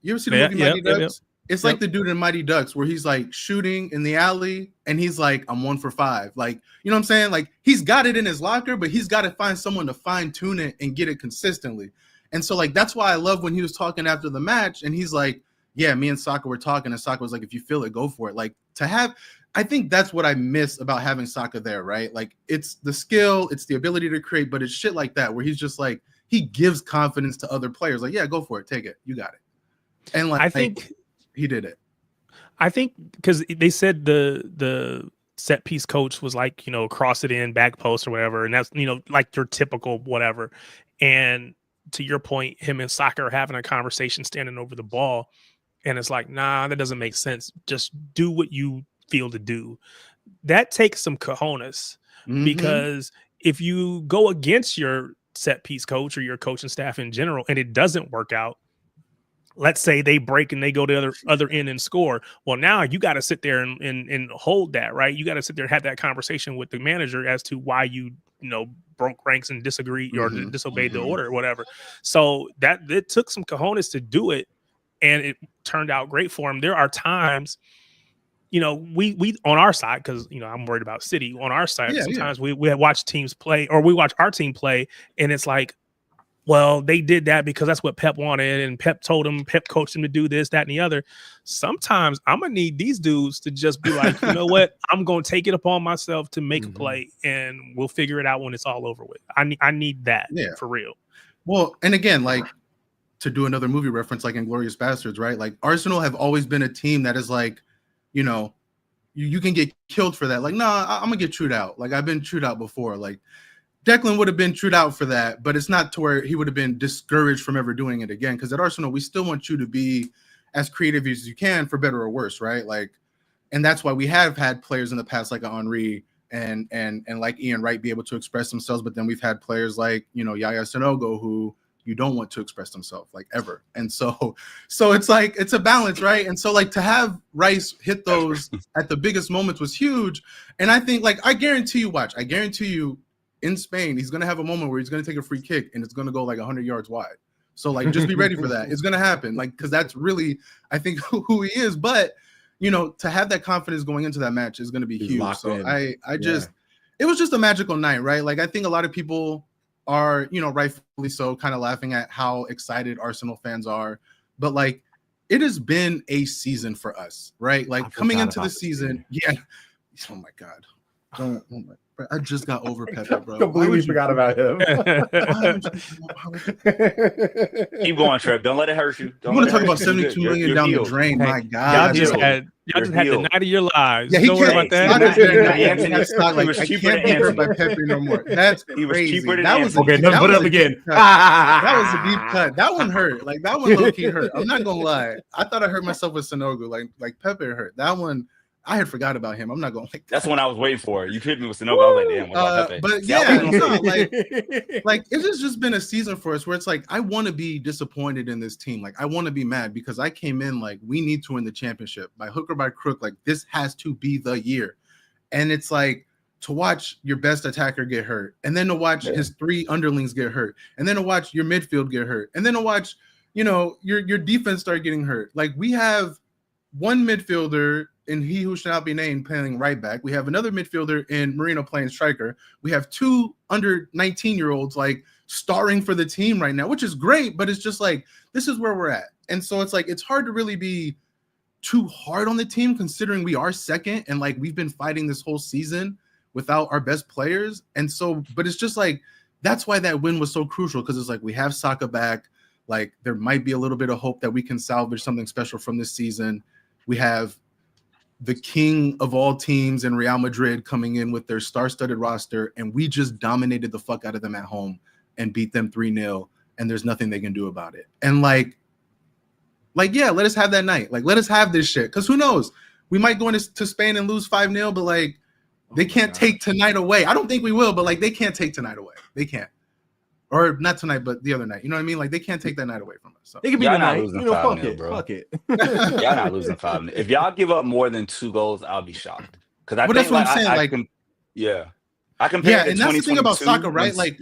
you ever see the movie Mighty Ducks? It's like the dude in Mighty Ducks where he's like shooting in the alley and he's like, I'm 1 for 5. Like, you know what I'm saying? Like, he's got it in his locker, but he's got to find someone to fine tune it and get it consistently. And so, like, that's why I love when he was talking after the match and he's like, yeah, me and Saka were talking, and Saka was like, if you feel it, go for it. Like, I think that's what I miss about having Saka there, right? Like, it's the skill, it's the ability to create, but it's shit like that where he's just like, he gives confidence to other players. Like, yeah, go for it, take it, you got it. And like, I think he did it. I think because they said the set piece coach was like, cross it in, back post or whatever, and that's like your typical whatever. And to your point, him and Saka are having a conversation standing over the ball, and it's like, nah, that doesn't make sense. Just do what you feel to do. That takes some cojones, because if you go against your set piece coach or your coaching staff in general, and it doesn't work out, let's say they break and they go to the other end and score. Well, now you got to sit there and hold that, right? You got to sit there and have that conversation with the manager as to why you broke ranks and disagree or disobeyed the order or whatever. So that it took some cojones to do it, and it turned out great for him. There are times, we on our side, because I'm worried about City. On our side, sometimes we watch teams play, or we watch our team play, and it's like, well, they did that because that's what Pep wanted, and Pep coached him to do this, that, and the other. Sometimes I'm gonna need these dudes to just be like, you know what? I'm gonna take it upon myself to make a play, and we'll figure it out when it's all over with. I need that for real. Well, and again, like, to do another movie reference, like Inglourious Bastards, right? Like, Arsenal have always been a team that is like, you can get killed for that. Like, nah, I'm gonna get chewed out. Like, I've been chewed out before. Like, Declan would have been trued out for that, but it's not to where he would have been discouraged from ever doing it again. Because at Arsenal, we still want you to be as creative as you can, for better or worse, right? Like, and that's why we have had players in the past like Henry and like Ian Wright be able to express themselves, but then we've had players like, you know, Yaya Sanogo who you don't want to express themselves like ever. And so it's like it's a balance, right? And so like to have Rice hit those at the biggest moments was huge. And I think like I guarantee you in Spain, he's gonna have a moment where he's gonna take a free kick and it's gonna go like 100 yards wide. So like just be ready for that. It's gonna happen, like, because that's really I think who he is. But you know, to have that confidence going into that match is gonna be huge. So it was just a magical night, right? Like I think a lot of people are, you know, rightfully so, kind of laughing at how excited Arsenal fans are. But like it has been a season for us, right? Like coming into the seaon, yeah. Oh my God. I just got over Pepe, bro. Completely forgot about him. Keep going, Treb. Don't let it hurt you. You want to talk about 72 million down the drain? My God. Y'all just had the night of your lives. Yeah, don't worry about that. He can't be hurt by Pepe no more. That's crazy. He was cheaper than okay, put it up again. That was a deep cut. That one hurt. Like that one low key hurt. I'm not gonna lie. I thought I hurt myself with Sanogo. Like Pepe hurt. That one. I had forgot about him. I'm not going. That's what I was waiting for. You hit me with Sanogo. I was like, damn. What about Pepe? But yeah, no, like it has just been a season for us where it's like I want to be disappointed in this team. Like I want to be mad because I came in like we need to win the championship by hook or by crook. Like this has to be the year, and it's like to watch your best attacker get hurt, and then to watch his three underlings get hurt, and then to watch your midfield get hurt, and then to watch your defense start getting hurt. Like we have one midfielder in he who shall not be named playing right back. We have another midfielder in Marino playing striker. We have two under 19-year-olds like starring for the team right now, which is great, but it's just like this is where we're at. And so it's like it's hard to really be too hard on the team considering we are second and like we've been fighting this whole season without our best players. And so, but it's just like that's why that win was so crucial, because it's like we have Saka back. Like there might be a little bit of hope that we can salvage something special from this season. We have the king of all teams in Real Madrid coming in with their star-studded roster, and we just dominated the fuck out of them at home and beat them 3-0, and there's nothing they can do about it. And like yeah, let us have that night. Like let us have this shit, because who knows? We might go into Spain and lose 5-0, but like they can't take tonight away. I don't think we will, but like they can't take tonight away. They can't. Or not tonight, but the other night. You know what I mean? Like they can't take that night away from us. So. It could be y'all tonight. not losing 5-0, bro. Fuck it. Y'all not losing 5-0. If y'all give up more than 2 goals, I'll be shocked. Because I think that's what I'm saying. I compare. And that's the thing about Saka, right? Like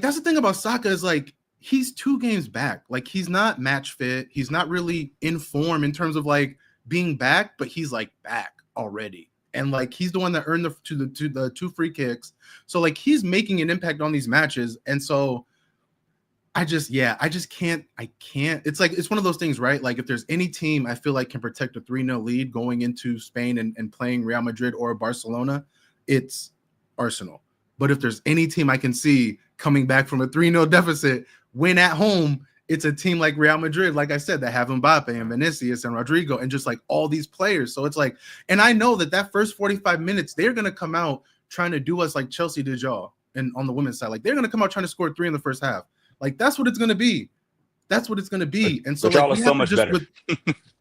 that's the thing about Saka is like he's 2 games back. Like he's not match fit. He's not really in form in terms of like being back, but he's like back already. And like he's the one that earned the 2 free kicks. So like he's making an impact on these matches. And so I can't. It's like it's one of those things, right? Like if there's any team I feel like can protect a 3-0 lead going into Spain and playing Real Madrid or Barcelona, it's Arsenal. But if there's any team I can see coming back from a 3-0 deficit, win at home, it's a team like Real Madrid, like I said, that have Mbappe and Vinicius and Rodrigo and just like all these players. So it's like, and I know that first 45 minutes, they're going to come out trying to do us like Chelsea did y'all. And on the women's side, like they're going to come out trying to score 3 in the first half. Like that's what it's going to be. That's what it's going to be. And so like, y'all are so much better.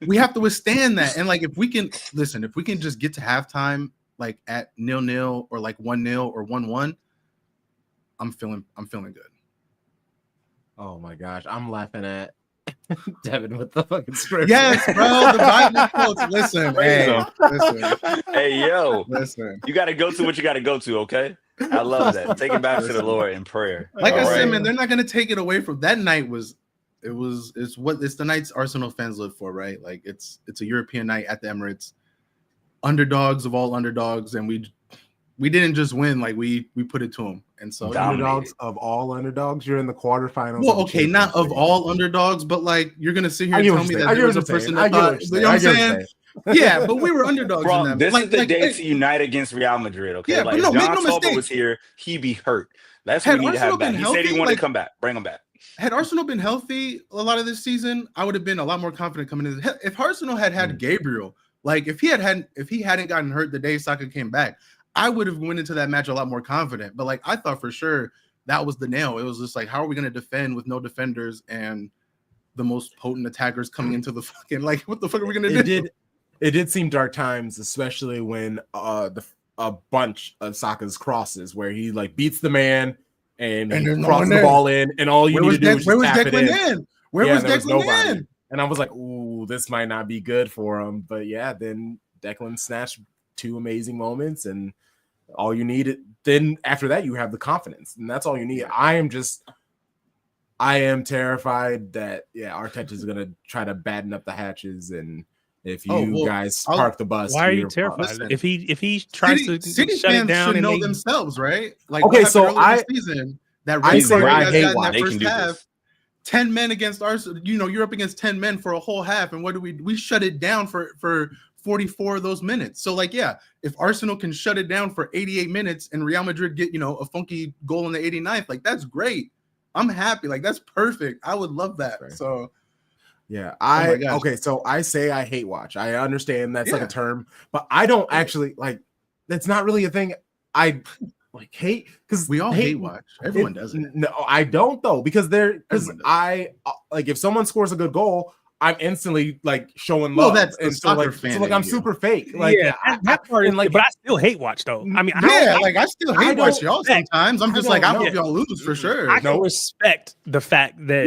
We have to withstand that. And like, if we can just get to halftime, like at 0-0 or like 1-0 or 1-1, I'm feeling good. Oh my gosh, I'm laughing at Devin with the fucking script. Yes, bro. The Bible quotes. Listen. Hey, yo. Listen. You got to go to what you got to go to, okay? I love that. Take it back to the Lord in prayer. Like I said, man, they're not going to take it away from that night. It's the nights Arsenal fans live for, right? Like it's a European night at the Emirates. Underdogs of all underdogs, and we didn't just win, like we put it to them. And so underdogs of all underdogs, you're in the quarterfinals. Well, okay, not of all underdogs, but like you're gonna sit here and tell me that there was a person that thought, you know what I'm saying? Yeah, but we were underdogs. Bro, in that. This is the day to unite against Real Madrid. Okay, yeah, like but no, if John make no Tolba mistake. was here, he'd be hurt. That's what we need to have back. He said he wanted to come back. Bring him back. Had Arsenal been healthy a lot of this season, I would have been a lot more confident coming in. If Arsenal had Gabriel, like if he hadn't gotten hurt the day Saka came back, I would have went into that match a lot more confident. But like I thought for sure that was the nail. It was just like, how are we going to defend with no defenders and the most potent attackers coming into the fucking, like, what the fuck are we going to do? It did seem dark times, especially when a bunch of Sokka's crosses where he like beats the man and he crosses the ball in, and all you need to do is just tap it in. Where was Declan in? And I was like, ooh, this might not be good for him. But yeah, then Declan snatched 2 amazing moments, and all you need, then after that, you have the confidence, and that's all you need. I am terrified that Arteta is gonna try to batten up the hatches, and if you guys park the bus, why are you terrified? If he tries to shut it down, should know themselves, right? Like, okay, so season that I hate that first half. 10 men against Arsenal. You know, you're up against 10 men for a whole half, and what do we shut it down for 44 of those minutes? So like, yeah, if Arsenal can shut it down for 88 minutes and Real Madrid get, a funky goal in the 89th, like that's great. I'm happy. Like that's perfect. I would love that. Right. So yeah, okay, so I say I hate watch. I understand that's like a term, but I don't actually like. That's not really a thing. I like hate because we all hate watch. Everyone does it. No, I don't though, because I like if someone scores a good goal, I'm instantly like showing love. Well, that's the soccer fan. So like I'm super fake. Like that part is like, but I still hate watch though. I mean, I still hate watch y'all sometimes. I'm just like, I hope y'all lose for sure. I can respect the fact that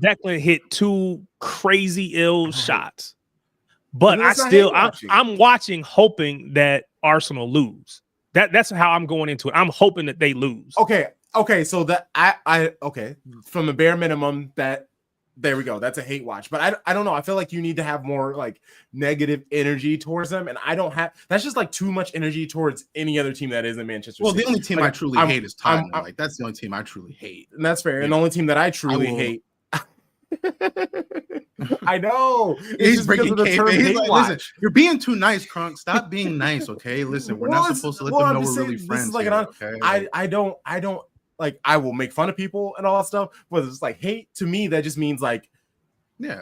Declan hit 2 crazy ill shots, but I'm watching hoping that Arsenal lose. That's how I'm going into it. I'm hoping that they lose. Okay. So that I from the bare minimum that. There we go. That's a hate watch. But I don't know. I feel like you need to have more like negative energy towards them. And I don't have, that's just like too much energy towards any other team that isn't Manchester City. Well, the only team I truly hate is Tottenham. Like that's the only team I truly hate. And that's fair. Yeah. And the only team that I truly hate. I know. He's breaking kayfabe. Listen, you're being too nice, Crunk. Stop being nice, okay? Listen, we're not supposed to let them know we're really friends. Like I don't like I will make fun of people and all that stuff, but it's like hate to me that just means like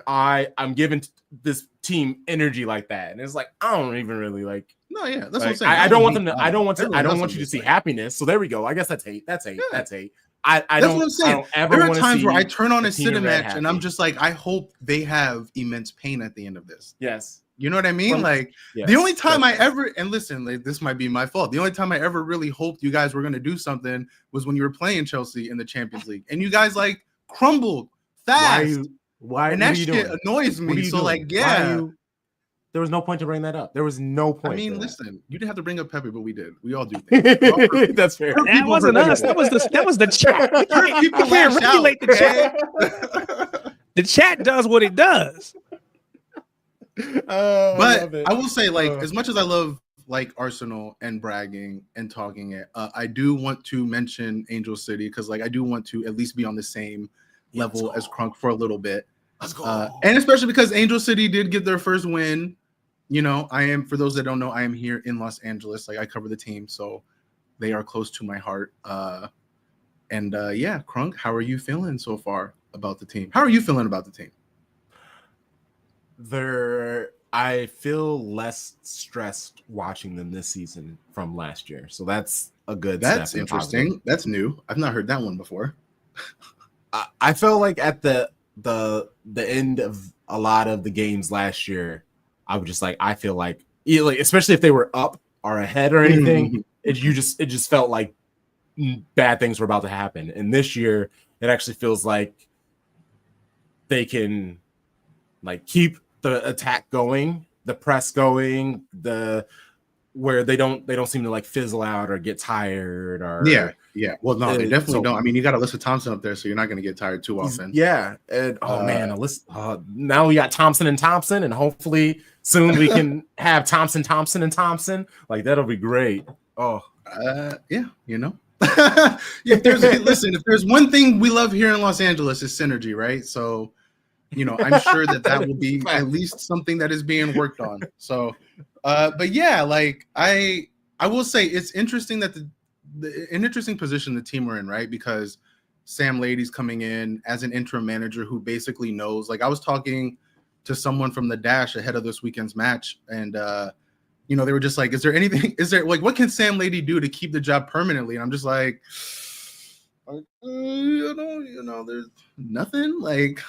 I'm giving this team energy like that, and it's like I don't even really like. No, yeah, that's like, what I'm saying. I don't want them to. I don't want you to see happiness. So there we go. I guess that's hate. That's hate. Yeah. That's hate. That's what I'm saying. There are times where I turn on a cinematic and I'm just like, I hope they have immense pain at the end of this. Yes. You know what I mean? The only time I ever, and listen, like, this might be my fault. The only time I ever really hoped you guys were going to do something was when you were playing Chelsea in the Champions League, and you guys like crumbled fast. Why? And that shit annoys me. So like, there was no point to bring that up. There was no point. I mean, listen, you didn't have to bring up Pepe, but we did. We all do things. That's fair. That wasn't us. That was the chat. People can't regulate the chat. The chat does what it does. But I will say, like, as much as I love like Arsenal and bragging and talking it, I do want to mention Angel City because like I do want to at least be on the same level as Crunk for a little bit. Let's go. And especially because Angel City did get their first win. You know, for those that don't know, I am here in Los Angeles. Like I cover the team, so they are close to my heart. Crunk, how are you feeling so far about the team? How are you feeling about the team? I feel less stressed watching them this season from last year, so that's a good. That's interesting. That's new. I've not heard that one before. I felt like at the end of a lot of the games last year, I was just like, I feel like, especially if they were up or ahead or anything, it just felt like bad things were about to happen. And this year, it actually feels like they can like keep the attack going, the press going, where they don't seem to like fizzle out or get tired or yeah. Well, no, they definitely don't. I mean, you got Alyssa Thompson up there, so you're not going to get tired too often. Yeah. And Alyssa. Now we got Thompson and Thompson, and hopefully soon we can have Thompson and Thompson. Like that'll be great. Oh, yeah. You know, if there's one thing we love here in Los Angeles is synergy, right? So. You know, I'm sure that will be at least something that is being worked on. So, but yeah, like I will say it's interesting that an interesting position the team are in, right? Because Sam Lady's coming in as an interim manager who basically knows. Like I was talking to someone from the Dash ahead of this weekend's match, and you know, they were just like, is there anything? Is there like, what can Sam Lady do to keep the job permanently? And I'm just like, you know, there's nothing like.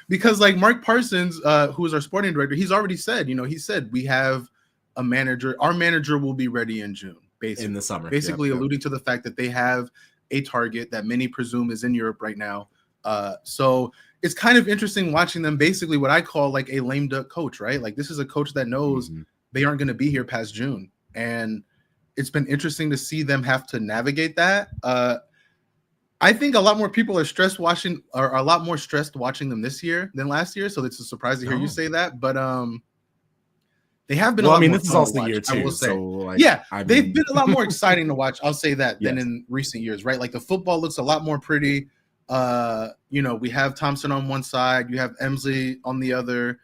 Because like Mark Parsons, who is our sporting director, he's already said, you know, he said we have a manager. Our manager will be ready in June, basically in the summer. Basically alluding to the fact that they have a target that many presume is in Europe right now. So it's kind of interesting watching them basically what I call like a lame duck coach, right? Like this is a coach that knows they aren't going to be here past June. And it's been interesting to see them have to navigate that. I think a lot more people are a lot more stressed watching them this year than last year. So it's a surprise to hear you say that. But they have been. Well, a lot I mean, more this is fun also to the year watch, I will too. say. So like, yeah, I they've mean... been a lot more exciting to watch. I'll say that than Yes. in recent years, right? Like the football looks a lot more pretty. You know, we have Thompson on one side, you have Emsley on the other.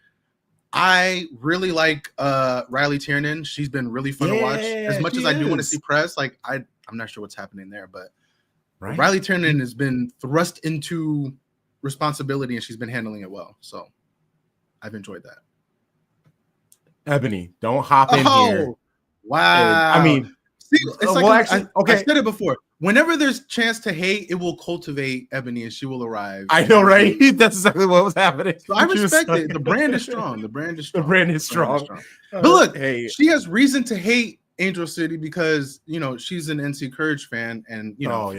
I really like Riley Tiernan. She's been really fun to watch. As much as I do want to see Press, like I'm not sure what's happening there, but Riley Tiernan has been thrust into responsibility and she's been handling it well. So I've enjoyed that. Ebony, don't hop in here. Wow. I mean, see, it's like actually, I said it before. Whenever there's chance to hate, it will cultivate Ebony and she will arrive. I know, right? That's exactly what was happening. So I respect it. The brand is strong. The brand is strong. But look, hey, she has reason to hate Angel City because, you know, she's an NC Courage fan and, you know,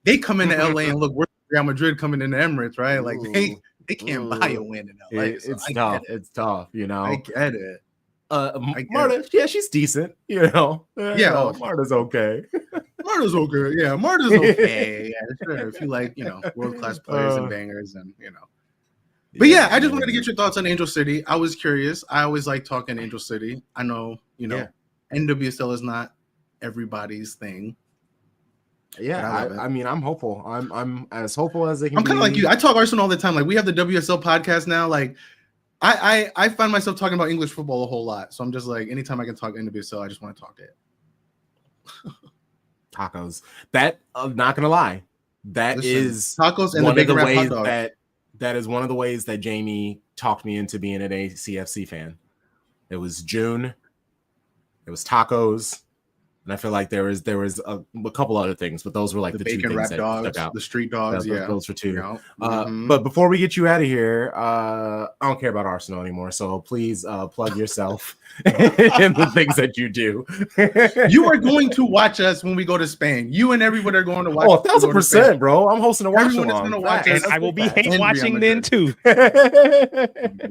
they come into LA and look, we're Real Madrid coming into Emirates, right? Like they can't buy a win in LA. It's tough. It's tough, you know. I get it. Marta, yeah, she's decent, you know. Marta's okay. Marta's okay. Yeah, Marta's okay. Yeah, sure. If you like, you know, world-class players and bangers and, you know. But yeah, I just wanted to get your thoughts on Angel City. I was curious. I always like talking Angel City. I know, you know, NWSL is not everybody's thing. Yeah, I mean, I'm hopeful. I'm as hopeful as they can. I'm kind of like you. I talk Arsenal all the time. Like we have the WSL podcast now. Like I find myself talking about English football a whole lot. So I'm just like, anytime I can talk NWSL, I just want to talk it. Tacos. That I'm not gonna lie. That is tacos and one of the ways that is one of the ways that Jamie talked me into being an ACFC fan. It was June. It was tacos. And I feel like there was a couple other things, but those were like the two things that stuck out. The street dogs, those were two. Yeah. But before we get you out of here, I don't care about Arsenal anymore. So please plug yourself and the things that you do. You are going to watch us when we go to Spain. You and everyone are going to watch. Oh, 1,000%, bro! I'm hosting a watch along. Everyone is going to watch, and I will be hate watching then too.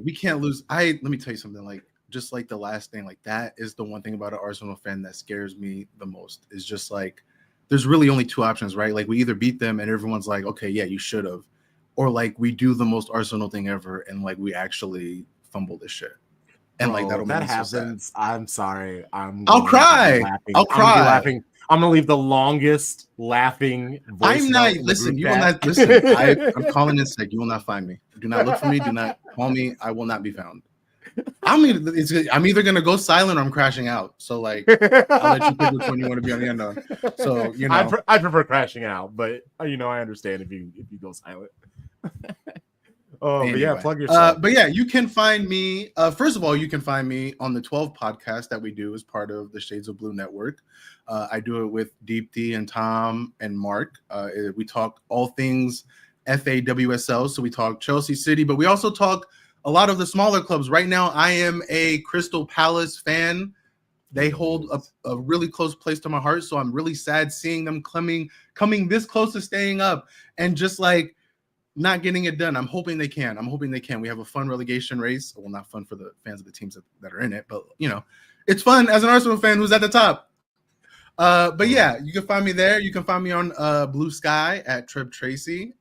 We can't lose. Let me tell you something. Like, just like the last thing, like that is the one thing about an Arsenal fan that scares me the most. Is just like there's really only two options, right? Like we either beat them and everyone's like, okay, yeah, you should have, or like we do the most Arsenal thing ever and like we actually fumble this shit. And bro, like that'll that make happens. So I'm sorry. I'll cry. I'll cry. Laughing. I'm gonna leave the longest laughing. I'm not. Listen, you will not listen. I'm calling in sick. You will not find me. Do not look for me. Do not call me. I will not be found. I'm either gonna go silent or I'm crashing out. So like, I'll let you pick which one you want to be on the end of. So you know, I prefer crashing out, but you know, I understand if you go silent. Anyway. But yeah, plug yourself. But yeah, you can find me. First of all, you can find me on the 12 podcast that we do as part of the Shades of Blue Network. I do it with Deepti and Tom and Mark. We talk all things FAWSL. So we talk Chelsea City, but we also talk a lot of the smaller clubs. Right now, I am a Crystal Palace fan. They hold a really close place to my heart. So I'm really sad seeing them coming this close to staying up and just like not getting it done. I'm hoping they can. We have a fun relegation race. Well, not fun for the fans of the teams that are in it, but you know, it's fun as an Arsenal fan who's at the top. But yeah, you can find me there. You can find me on Blue Sky at Treb Tracy.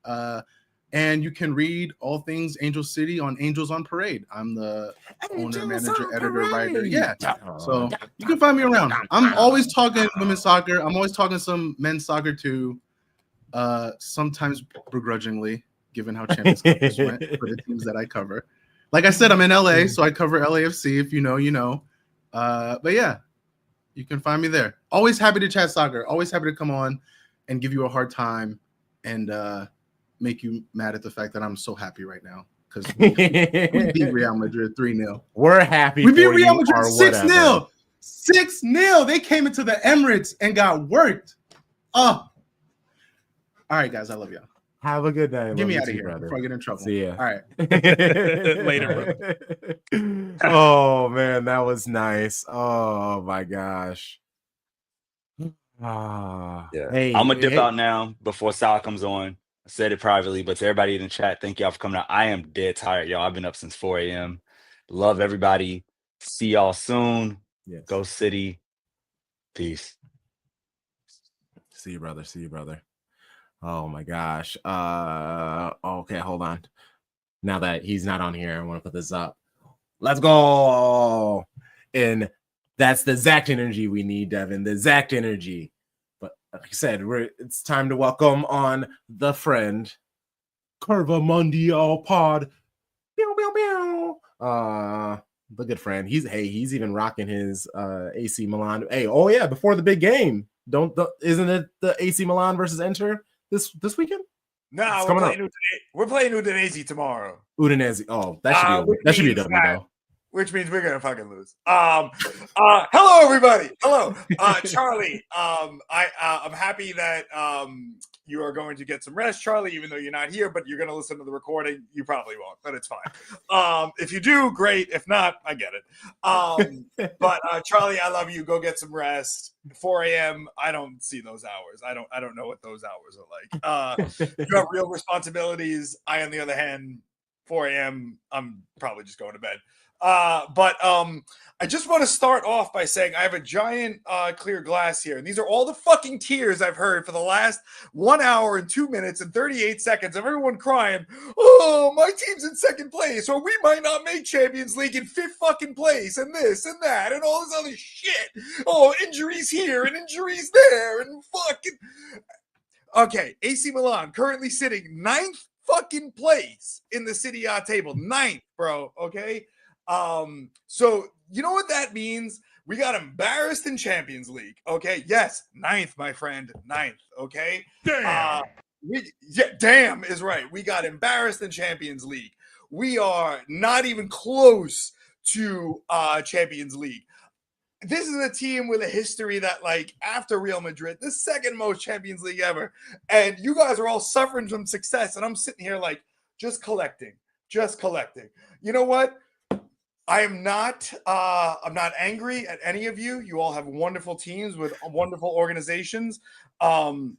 And you can read all things Angel City on Angels on Parade. I'm the owner, manager, editor, writer. Yeah. So you can find me around. I'm always talking women's soccer. I'm always talking some men's soccer too. Sometimes begrudgingly, given how Champions Cup went for the teams that I cover. Like I said, I'm in LA, so I cover LAFC. If you know, you know. But yeah, you can find me there. Always happy to chat soccer. Always happy to come on and give you a hard time and make you mad at the fact that I'm so happy right now because we beat Real Madrid 3-0. We're happy. We beat for Real you Madrid or 6-0. 6-0. They came into the Emirates and got worked. Oh. All right, guys. I love y'all. Have a good day. Get me out of too, here brother. before I get in trouble. See ya. All right. Later, bro. Oh man, that was nice. Oh my gosh. Yeah. Hey, I'm gonna dip out now before Sal comes on. I said it privately, but to everybody in the chat, thank y'all for coming out. I am dead tired, y'all. I've been up since 4 a.m. Love everybody. See y'all soon. Yes. Go City. Peace. See you, brother. See you, brother. Oh my gosh. Okay, hold on. Now that he's not on here, I want to put this up. Let's go. And that's the exact energy we need, Devin. The exact energy. But like I said, it's time to welcome on the friend, Curva Mundial Pod. Pew, pew, pew. The good friend. He's even rocking his AC Milan. Hey, oh yeah, before the big game. Isn't it the AC Milan versus Inter this weekend? No, we're playing Udinese tomorrow. Udinese. Oh, that should be a W though. Which means we're gonna fucking lose. Hello everybody. Hello, Charlie. I'm happy that you are going to get some rest, Charlie. Even though you're not here, but you're gonna listen to the recording. You probably won't, but it's fine. If you do, great. If not, I get it. But Charlie, I love you. Go get some rest. 4 a.m. I don't see those hours. I don't know what those hours are like. You have real responsibilities. I, on the other hand, 4 a.m. I'm probably just going to bed. But I just want to start off by saying I have a giant clear glass here. And these are all the fucking tears I've heard for the last 1 hour and 2 minutes and 38 seconds of everyone crying, oh, my team's in second place, or we might not make Champions League in fifth fucking place, and this and that, and all this other shit. Oh, injuries here and injuries there, and fucking... Okay, AC Milan currently sitting 9th fucking place in the Serie A table. 9th, bro, okay? So you know what that means? We got embarrassed in Champions League. Okay. Yes. 9th, my friend. 9th. Okay. Damn. Damn is right. We got embarrassed in Champions League. We are not even close to Champions League. This is a team with a history that, like, after Real Madrid, the second most Champions League ever. And you guys are all suffering from success. And I'm sitting here like just collecting. You know what? I'm not angry at any of you. You all have wonderful teams with wonderful organizations. I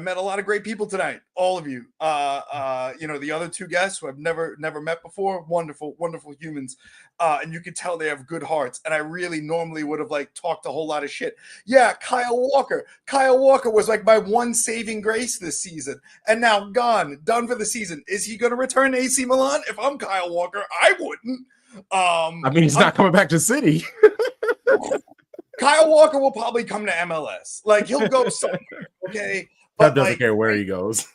met a lot of great people tonight. All of you. The other two guests who I've never met before. Wonderful humans. And you could tell they have good hearts. And I really normally would have talked a whole lot of shit. Yeah, Kyle Walker. Kyle Walker was like my one saving grace this season, and now done for the season. Is he going to return to AC Milan? If I'm Kyle Walker, I wouldn't. I mean, he's not coming back to City. Kyle Walker will probably come to MLS. He'll go somewhere, okay? But doesn't care where he goes.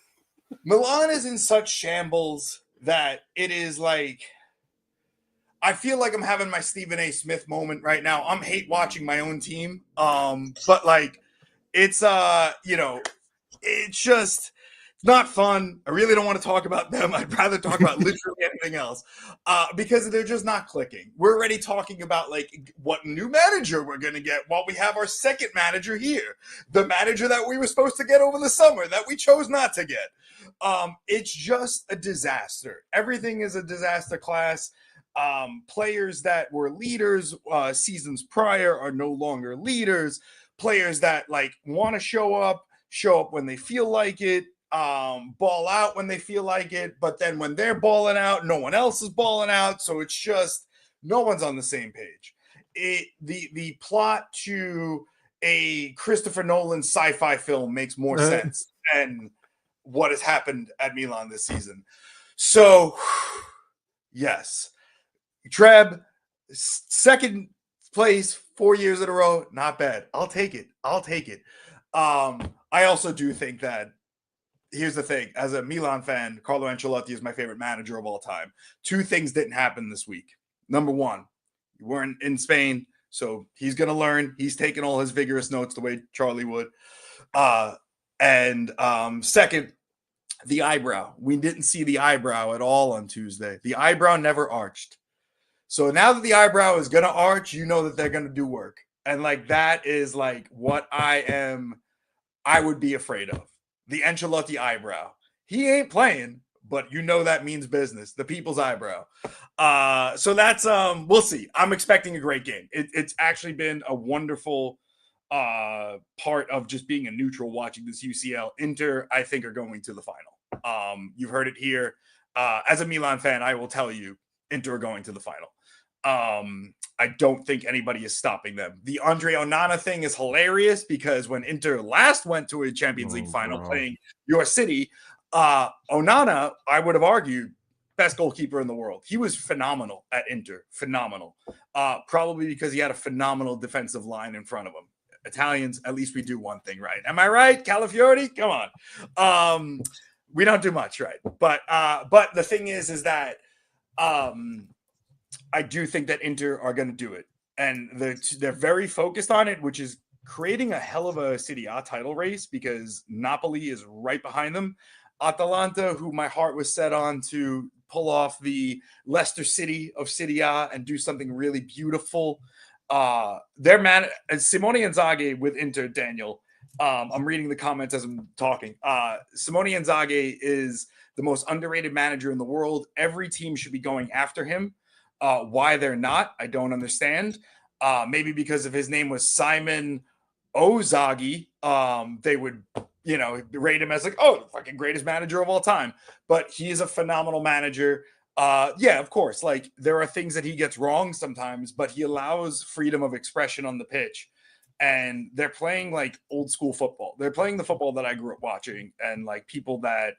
Milan is in such shambles that it is I feel like I'm having my Stephen A. Smith moment right now. I'm hate watching my own team. But it's it's just not fun. I really don't want to talk about them. I'd rather talk about literally anything else because they're just not clicking. We're already talking about what new manager we're going to get while we have our second manager here. The manager that we were supposed to get over the summer that we chose not to get. It's just a disaster. Everything is a disaster class. Players that were leaders seasons prior are no longer leaders. Players that want to show up when they feel like it. Ball out when they feel like it, but then when they're balling out, no one else is balling out, so it's just no one's on the same page. The plot to a Christopher Nolan sci-fi film makes more sense than what has happened at Milan this season. So, yes, Treb, second place 4 years in a row, not bad. I'll take it. I also do think that. Here's the thing. As a Milan fan, Carlo Ancelotti is my favorite manager of all time. Two things didn't happen this week. Number one, you weren't in Spain, so he's going to learn. He's taking all his vigorous notes the way Charlie would. And second, the eyebrow. We didn't see the eyebrow at all on Tuesday. The eyebrow never arched. So now that the eyebrow is going to arch, you know that they're going to do work. And like that is like what I would be afraid of. The Ancelotti eyebrow. He ain't playing, but you know that means business. The people's eyebrow. So that's we'll see. I'm expecting a great game. It's actually been a wonderful part of just being a neutral watching this UCL. Inter, I think, are going to the final. You've heard it here. As a Milan fan, I will tell you, Inter are going to the final. I don't think anybody is stopping them. The Andre Onana thing is hilarious because when Inter last went to a Champions League final playing your city, Onana, I would have argued, best goalkeeper in the world. He was phenomenal at Inter. Phenomenal. Probably because he had a phenomenal defensive line in front of him. Italians, at least we do one thing right. Am I right, Calafiori? Come on. We don't do much right. But the thing is that I do think that Inter are going to do it. And they're very focused on it, which is creating a hell of a Serie A title race because Napoli is right behind them. Atalanta, who my heart was set on to pull off the Leicester City of Serie A and do something really beautiful. Their man, Simone Inzaghi with Inter, Daniel. I'm reading the comments as I'm talking. Simone Inzaghi is the most underrated manager in the world. Every team should be going after him. Why they're not, I don't understand. Maybe because if his name was Simon Ozagi, they would, rate him as like, oh, the fucking greatest manager of all time. But he is a phenomenal manager. Yeah, of course. Like there are things that he gets wrong sometimes, but he allows freedom of expression on the pitch. And they're playing like old school football. They're playing the football that I grew up watching, and like people that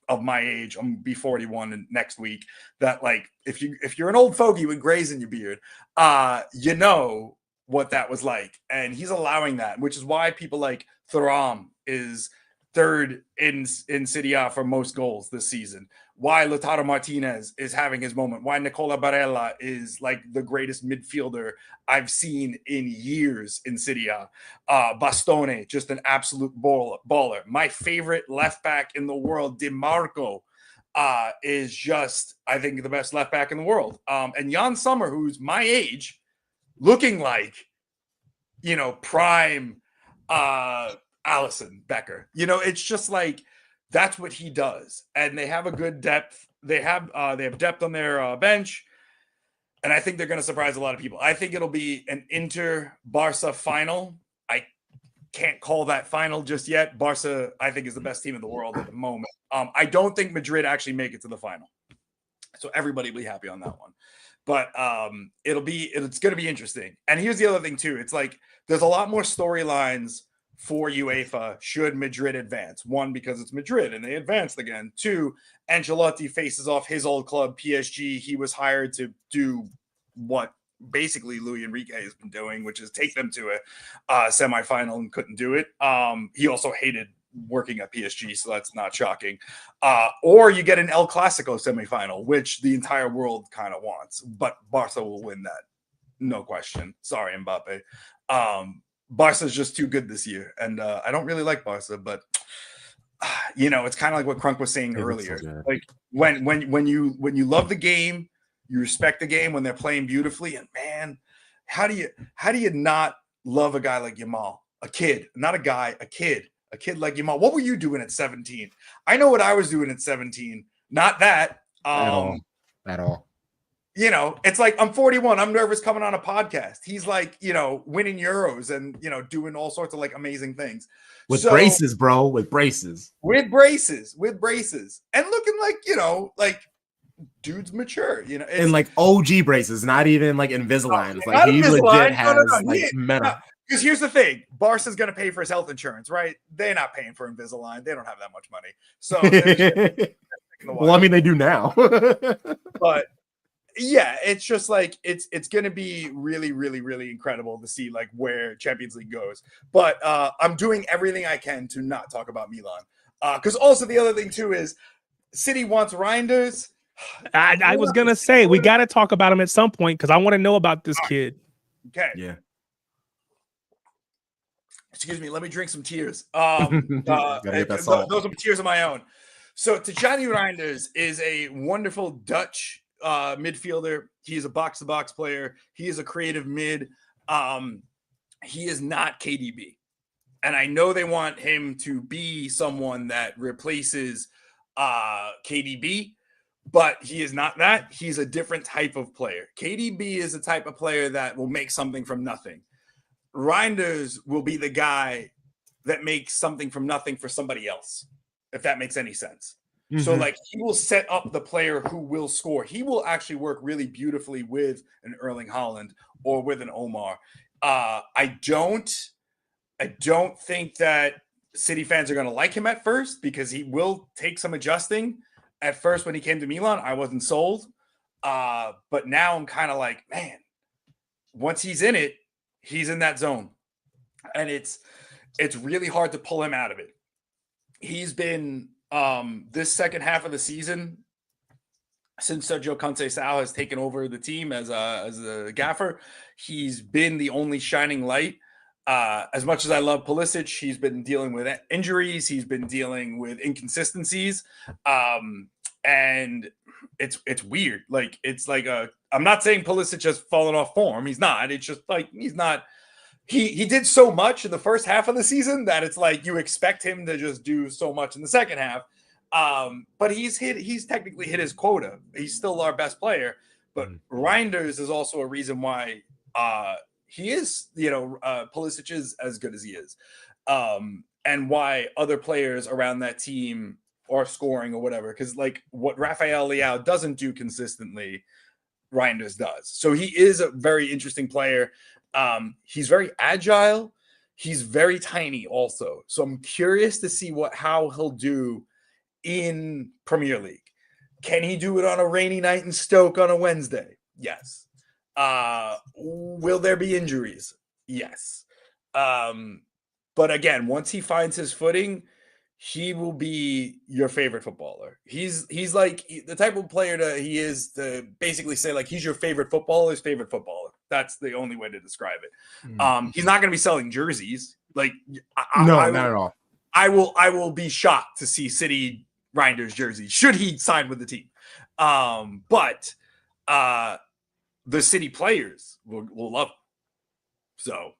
of my age, I'm gonna be 41 next week. That like if you're an old fogey with grays in your beard, you know what that was like. And he's allowing that, which is why people like Thuram is third in Serie A for most goals this season. Why Lautaro Martinez is having his moment. Why Nicola Barella is like the greatest midfielder I've seen in years in Serie A. Bastone, just an absolute baller. My favorite left back in the world, Di Marco, is just, I think, the best left back in the world. And Jan Sommer, who's my age, looking like, prime Allison Becker. It's just like that's what he does, and they have a good depth. They have depth on their bench, and I think they're going to surprise a lot of people. I think it'll be an Inter Barca final. I can't call that final just yet. Barca, I think, is the best team in the world at the moment. I don't think Madrid actually make it to the final, so everybody will be happy on that one. But it's going to be interesting. And here's the other thing too. It's like there's a lot more storylines for UEFA should Madrid advance. One, because it's Madrid and they advanced again. Two, Ancelotti faces off his old club, PSG. He was hired to do what basically Luis Enrique has been doing, which is take them to a semifinal and couldn't do it. He also hated working at PSG, so that's not shocking. Or you get an El Clasico semifinal, which the entire world kind of wants, but Barca will win that. No question. Sorry, Mbappe. Barca's just too good this year, and I don't really like Barca, but it's kind of like what Crunk was saying earlier. So like when you love the game, you respect the game when they're playing beautifully, and man, how do you not love a guy like Yamal? A kid, not a guy, a kid like Yamal. What were you doing at 17? I know what I was doing at 17. Not that at all. It's like I'm 41. I'm nervous coming on a podcast. He's like, winning Euros and, doing all sorts of like amazing things. With braces, bro. With braces. And looking like, like dude's mature, and like OG braces, not even like Invisalign. Like he legit has metal. Because here's the thing. Barca's going to pay for his health insurance, right? They're not paying for Invisalign. They don't have that much money. So, well, I mean, they do now. But yeah, it's just like it's going to be really, really, really incredible to see like where Champions League goes. But I'm doing everything I can to not talk about Milan. Because also the other thing too is City wants Reinders. I was gonna say we got to talk about him at some point because I want to know about this kid. Okay. Yeah. Excuse me. Let me drink some tears. Those are tears of my own. So Tijani Reinders is a wonderful Dutch midfielder. He is a box-to-box player. He is a creative mid. He is not KDB. And I know they want him to be someone that replaces KDB, but he is not that. He's a different type of player. KDB is the type of player that will make something from nothing. Reinders will be the guy that makes something from nothing for somebody else, if that makes any sense. Mm-hmm. So, like, he will set up the player who will score. He will actually work really beautifully with an Erling Haaland or with an Omar. I don't think that City fans are going to like him at first because he will take some adjusting. At first, when he came to Milan, I wasn't sold. But now I'm kind of like, man, once he's in it, he's in that zone. And it's really hard to pull him out of it. He's been this second half of the season, since Sergio Conceição has taken over the team as a gaffer, he's been the only shining light. As much as I love Pulisic, he's been dealing with injuries. He's been dealing with inconsistencies. And it's weird. Like, it's like I'm not saying Pulisic has fallen off form. He's not. It's just like he's not. He did so much in the first half of the season that it's like you expect him to just do so much in the second half. But he's technically hit his quota. He's still our best player. But Reinders is also a reason why he is, Pulisic is as good as he is. And why other players around that team are scoring or whatever. Because, like, what Rafael Leao doesn't do consistently, Reinders does. So he is a very interesting player. He's very agile. He's very tiny also. So I'm curious to see how he'll do in Premier League. Can he do it on a rainy night in Stoke on a Wednesday? Yes. Will there be injuries? Yes. But again, once he finds his footing, he will be your favorite footballer. He's like the type of player he is to basically say, like, he's your favorite footballer's favorite footballer. That's the only way to describe it. He's not going to be selling jerseys. Like, not at all. I will be shocked to see City Reinders jersey should he sign with the team. But the City players will love him. So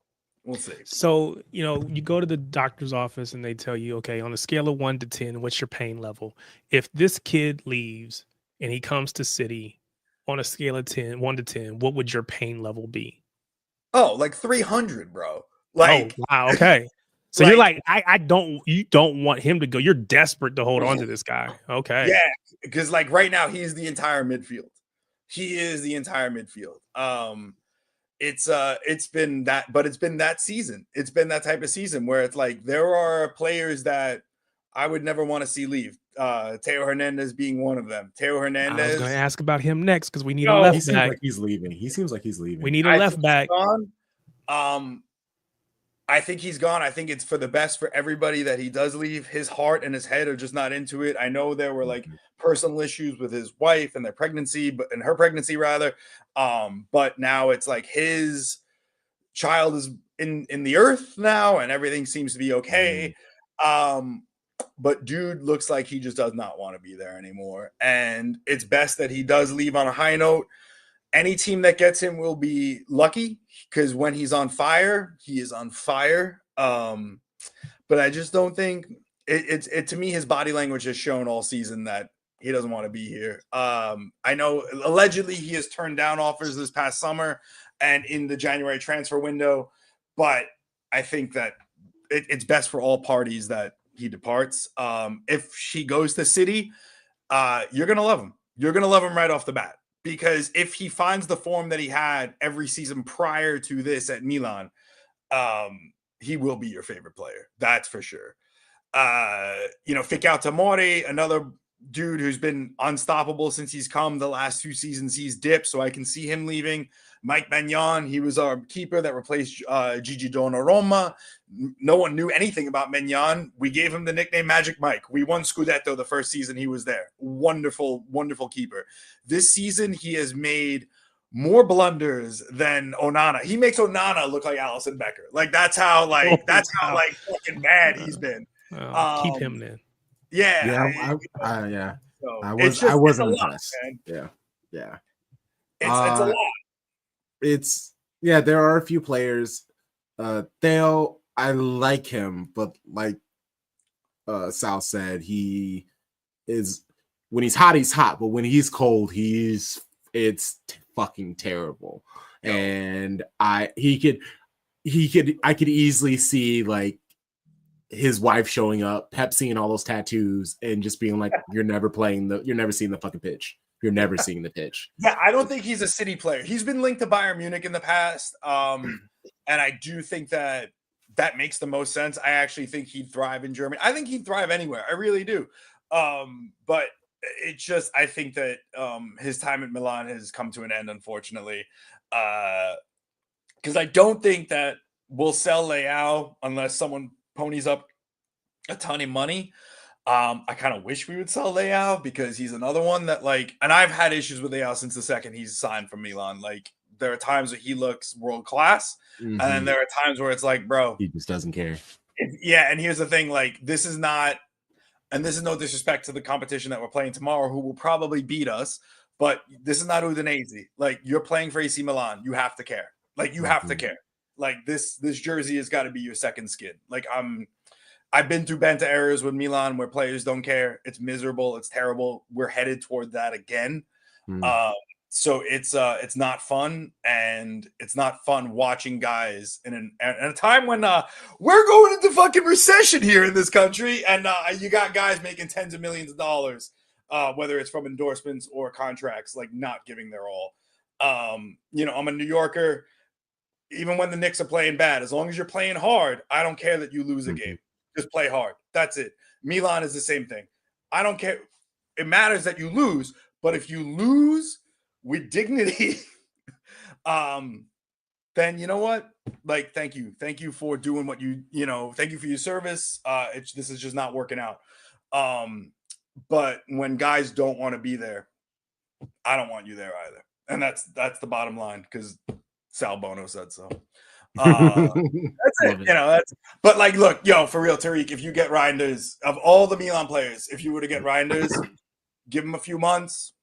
we'll see. So, you go to the doctor's office and they tell you, okay, on a scale of 1 to 10, what's your pain level? If this kid leaves and he comes to City on a scale of 1 to 10, what would your pain level be? Oh, like 300, bro. Like, oh, wow. Okay. So you're like, you don't want him to go. You're desperate to hold on to this guy. Okay. Yeah. Because, like, right now he's the entire midfield. He is the entire midfield. It's been that season. It's been that type of season where it's like there are players that I would never want to see leave. Theo Hernandez being one of them. Theo Hernandez. I was going to ask about him next because we need a left back. He seems like he's leaving. We need a left back. I think he's gone. I think it's for the best for everybody that he does leave. His heart and his head are just not into it. I know there were like personal issues with his wife and her pregnancy. But now it's like his child is in the earth now and everything seems to be okay. But dude looks like he just does not want to be there anymore. And it's best that he does leave on a high note. Any team that gets him will be lucky because when he's on fire, he is on fire. But I just don't think it to me, his body language has shown all season that he doesn't want to be here. I know allegedly he has turned down offers this past summer and in the January transfer window, but I think that it's best for all parties that he departs. If he goes to City, you're going to love him. You're going to love him right off the bat. Because if he finds the form that he had every season prior to this at Milan, he will be your favorite player. That's for sure. Ficao Tamori, another dude who's been unstoppable since he's come. The last 2 seasons, he's dipped, so I can see him leaving. Mike Maignan, he was our keeper that replaced Gigi Donnarumma. No one knew anything about Maignan. We gave him the nickname Magic Mike. We won Scudetto the first season he was there. Wonderful, wonderful keeper. This season, he has made more blunders than Onana. He makes Onana look like Alisson Becker. Like, that's how fucking bad he's been. Keep him then. Yeah. Yeah. So I it's wasn't a lot, impressed. man. Yeah. It's a lot. It's there are a few players. Theo, I like him, but like Sal said, he is when he's hot, but when he's cold, it's fucking terrible. Yo. And I could easily see like his wife showing up, Pep seeing all those tattoos, and just being like, you're never seeing the fucking pitch. You're never seeing the pitch. Yeah, I don't think he's a City player. He's been linked to Bayern Munich in the past. And I do think that makes the most sense. I actually think he'd thrive in Germany. I think he'd thrive anywhere. I really do. But it's just, I think that his time at Milan has come to an end, unfortunately. Because I don't think that we'll sell Leao unless someone ponies up a ton of money. I kind of wish we would sell Leao because he's another one that like, and I've had issues with Leao since the second he's signed from Milan. Like there are times where he looks world class, and then there are times where it's like, bro, he just doesn't care. And here's the thing, like this is not, and this is no disrespect to the competition that we're playing tomorrow, who will probably beat us, but this is not Udinese. Like you're playing for AC Milan, you have to care. Like you have to care. Like this jersey has got to be your second skin. Like I've been through Benta eras with Milan where players don't care. It's miserable. It's terrible. We're headed toward that again. So it's not fun, and it's not fun watching guys in a time when we're going into fucking recession here in this country, and you got guys making tens of millions of dollars, whether it's from endorsements or contracts, like not giving their all. I'm a New Yorker. Even when the Knicks are playing bad, as long as you're playing hard, I don't care that you lose a game. Just play hard. That's it. Milan is the same thing. I don't care. It matters that you lose, but if you lose with dignity, then you know what? Like, thank you. Thank you for doing what thank you for your service. This is just not working out. But when guys don't want to be there, I don't want you there either. And that's the bottom line, because Sal Bono said so. That's it. But like, look, for real, Tariq, if you get Reinders, of all the Milan players, if you were to get Reinders, give him a few months,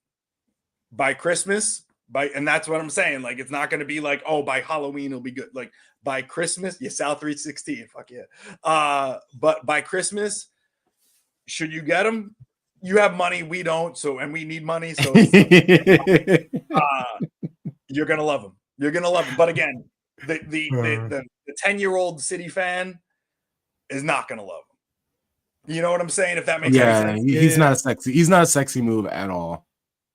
by Christmas, and that's what I'm saying. Like, it's not going to be like, oh, by Halloween it'll be good. Like by Christmas, Sal 316, fuck yeah. But by Christmas, should you get him? You have money, we don't. And we need money. So you're gonna love him. You're gonna love him. But again, the 10-year-old City fan is not gonna love him. You know what I'm saying? If that makes any sense. He's not a sexy move at all.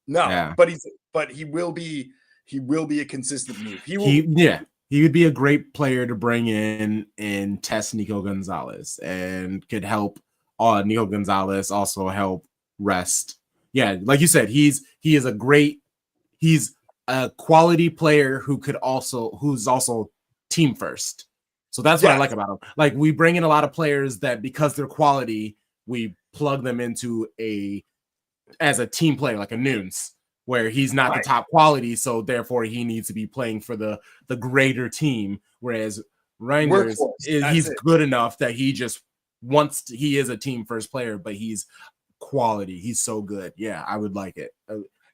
No, but he will be a consistent move. He would be a great player to bring in and test Nico Gonzalez, and could help Nico Gonzalez also help rest. Yeah, like you said, he's a quality player who's also team first. So that's what I like about him. Like, we bring in a lot of players that, because they're quality, we plug them into as a team player, like a Nunes, where he's not the top quality, so therefore he needs to be playing for the greater team. Whereas Reinders, he's good enough that he just he is a team first player, but he's quality. He's so good. Yeah, I would like it.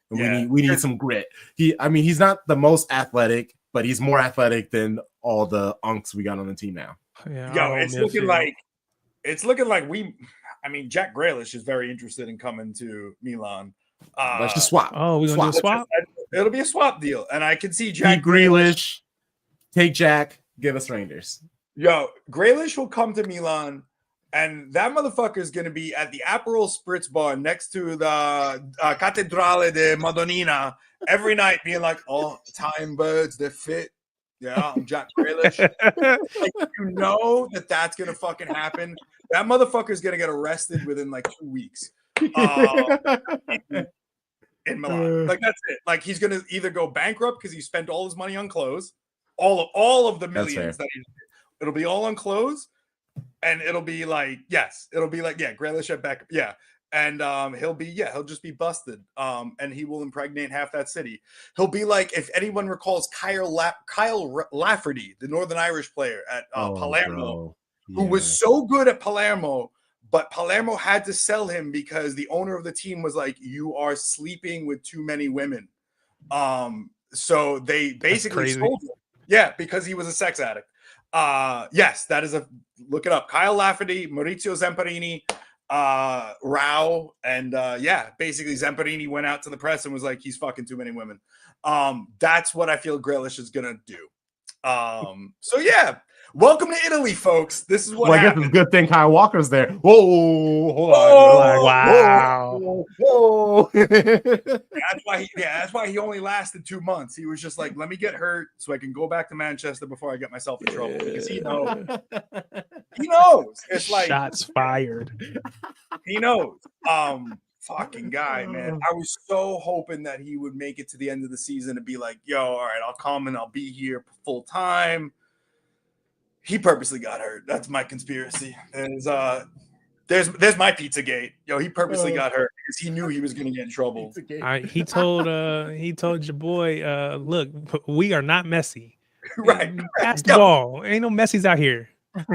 We need some grit. He's not the most athletic, but he's more athletic than all the unks we got on the team now. Yeah, it's looking like Jack Grealish is very interested in coming to Milan. Let's just swap. Oh, we're gonna do a swap? It'll be a swap deal, and I can see Jack Grealish. Take Jack. Give us Reinders. Grealish will come to Milan, and that motherfucker is going to be at the Aperol Spritz bar next to the Cattedrale de Madonnina every night, being like, "Oh, Italian birds, they're fit." Yeah, I'm Jack Grealish. Like, that's going to fucking happen. That motherfucker is going to get arrested within like 2 weeks. In Milan. Like, that's it. Like, he's going to either go bankrupt because he spent all his money on clothes, all of the millions that it'll be all on clothes, and it'll be like, Grealish at back, and he'll just be busted, and he will impregnate half that city. He'll be like, if anyone recalls Kyle Lafferty, the Northern Irish player at Palermo, who was so good at Palermo, but Palermo had to sell him because the owner of the team was like, you are sleeping with too many women. So they basically sold him. Yeah, because he was a sex addict. Yes, that is look it up. Kyle Lafferty, Maurizio Zamparini, Rao, and basically Zamparini went out to the press and was like, he's fucking too many women. That's what I feel Grealish is gonna do. So yeah, welcome to Italy, folks. This is what happened. I guess it's a good thing Kyle Walker's there. Whoa, hold on. Wow. Whoa. That's why he only lasted 2 months. He was just like, let me get hurt so I can go back to Manchester before I get myself in trouble. Because he knows. It's like shots fired. He knows. Fucking guy, man. I was so hoping that he would make it to the end of the season and be like, yo, all right, I'll come and I'll be here full time. He purposely got hurt. That's my conspiracy. There's my Pizzagate. Yo, he purposely got hurt because he knew he was going to get in trouble. He told your boy, look, we are not Messi. Right. Pass the ball. Ain't no Messi's out here.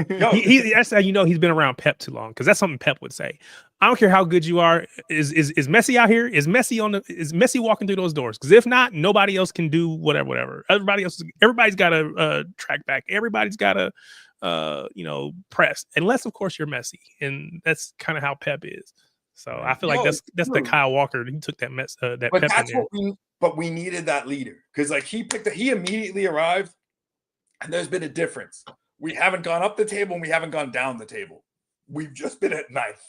That's how you know he's been around Pep too long, because that's something Pep would say. I don't care how good you are. Is Messi out here? Is Messi walking through those doors? Because if not, nobody else can do whatever. Everybody's got to track back. Everybody's got to press, unless of course you're Messi, and that's kind of how Pep is. So I feel like that's the Kyle Walker. He took that that but Pep that's in there. But we needed that leader, because like he immediately arrived, and there's been a difference. We haven't gone up the table and we haven't gone down the table. We've just been at ninth.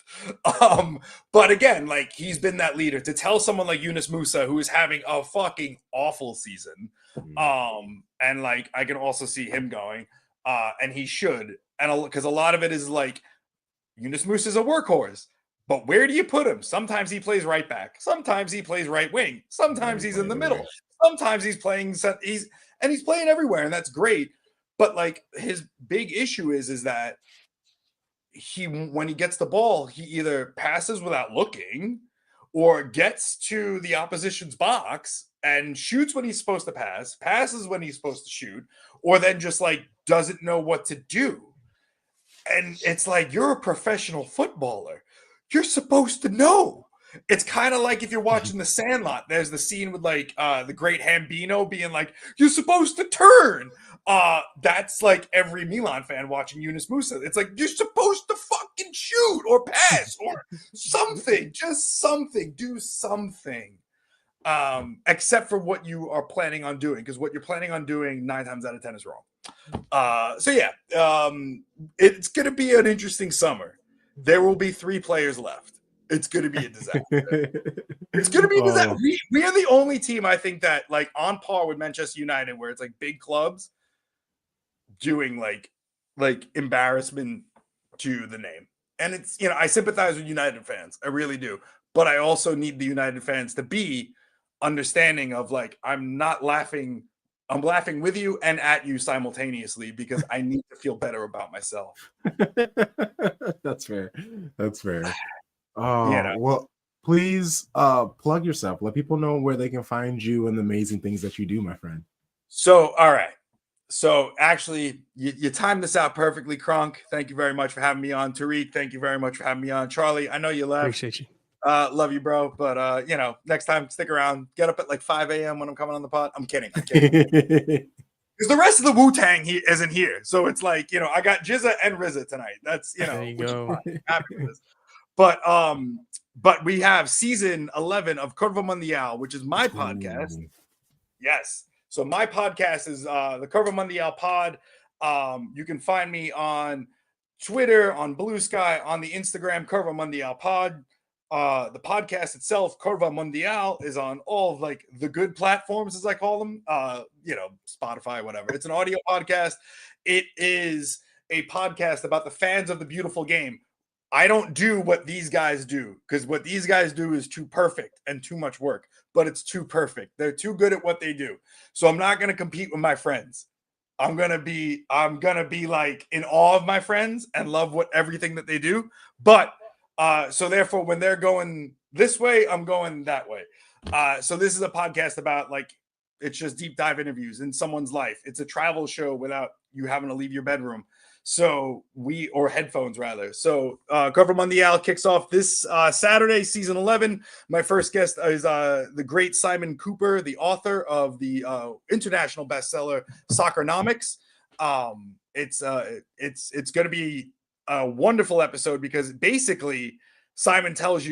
But again, like, he's been that leader. To tell someone like Yunus Musa, who is having a fucking awful season, and like I can also see him going, and he should, and because a lot of it is like Yunus Musa is a workhorse, but where do you put him? Sometimes he plays right back, sometimes he plays right wing, sometimes he's in the middle, sometimes he's playing he's playing everywhere, and that's great. But like, his big issue is that when he gets the ball, he either passes without looking or gets to the opposition's box and shoots when he's supposed to pass, passes when he's supposed to shoot, or then just like doesn't know what to do. And it's like, you're a professional footballer. You're supposed to know. It's kind of like if you're watching The Sandlot, there's the scene with like the great Hambino being like, you're supposed to turn. That's like every Milan fan watching Yunus Musa. It's like, you're supposed to fucking shoot or pass or something, just something, do something. Except for what you are planning on doing, because what you're planning on doing 9 times out of 10 is wrong. It's going to be an interesting summer. There will be 3 players left. It's going to be a disaster. It's going to be a disaster. We are the only team, I think, that like on par with Manchester United, where it's like big clubs doing like embarrassment to the name. And it's, I sympathize with United fans. I really do. But I also need the United fans to be understanding of like, I'm laughing with you and at you simultaneously, because I need to feel better about myself. That's fair. Well, please plug yourself. Let people know where they can find you and the amazing things that you do, my friend. So, all right. So actually, you timed this out perfectly, Kronk. Thank you very much for having me on. Tariq, thank you very much for having me on. Charlie, I know you left. Appreciate you. Love you, bro. But next time, stick around. Get up at like 5 a.m. when I'm coming on the pod. I'm kidding. Because the rest of the Wu-Tang isn't here. So it's like, I got Jizza and RZA tonight. That's, there you go. Happy with this. But we have season 11 of Curva Mundial, which is my podcast. Yes. So my podcast is the Curva Mundial pod. You can find me on Twitter, on Blue Sky, on the Instagram, Curva Mundial pod. The podcast itself, Curva Mundial, is on all of like the good platforms, as I call them. Spotify, whatever. It's an audio podcast. It is a podcast about the fans of the beautiful game. I don't do what these guys do, because what these guys do is too perfect and too much work, but it's too perfect. They're too good at what they do. So I'm not going to compete with my friends. I'm going to be like in awe of my friends and love everything that they do. But so therefore, when they're going this way, I'm going that way. So this is a podcast about like, it's just deep dive interviews in someone's life. It's a travel show without you having to leave your bedroom. So or headphones rather. So Cover Mundial kicks off this Saturday, season 11. My first guest is the great Simon Cooper, the author of the international bestseller Soccernomics. It's going to be a wonderful episode because basically Simon says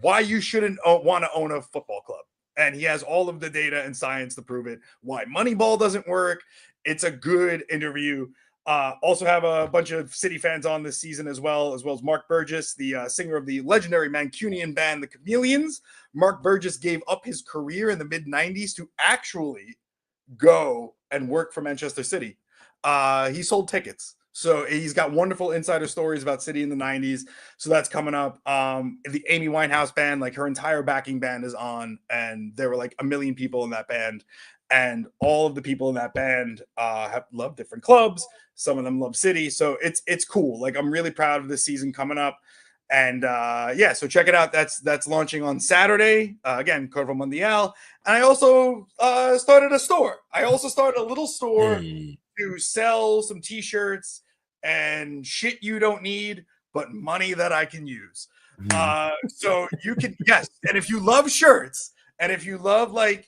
why you shouldn't want to own a football club. And he has all of the data and science to prove it, why Moneyball doesn't work. It's a good interview. Also have a bunch of City fans on this season as well as Mark Burgess, the singer of the legendary Mancunian band, the Chameleons. Mark Burgess gave up his career in the mid-90s to actually go and work for Manchester City. He sold tickets. So he's got wonderful insider stories about City in the 90s. So that's coming up. The Amy Winehouse band, like her entire backing band is on, and there were like 1 million people in that band. And all of the people in that band love different clubs. Some of them love City. So it's cool. Like, I'm really proud of this season coming up. And so check it out. That's launching on Saturday. Again, Corvo Mundial. And I also started a store. I also started a little store to sell some t-shirts and shit you don't need, but money that I can use. So you can, yes. And if you love shirts, and if you love, like,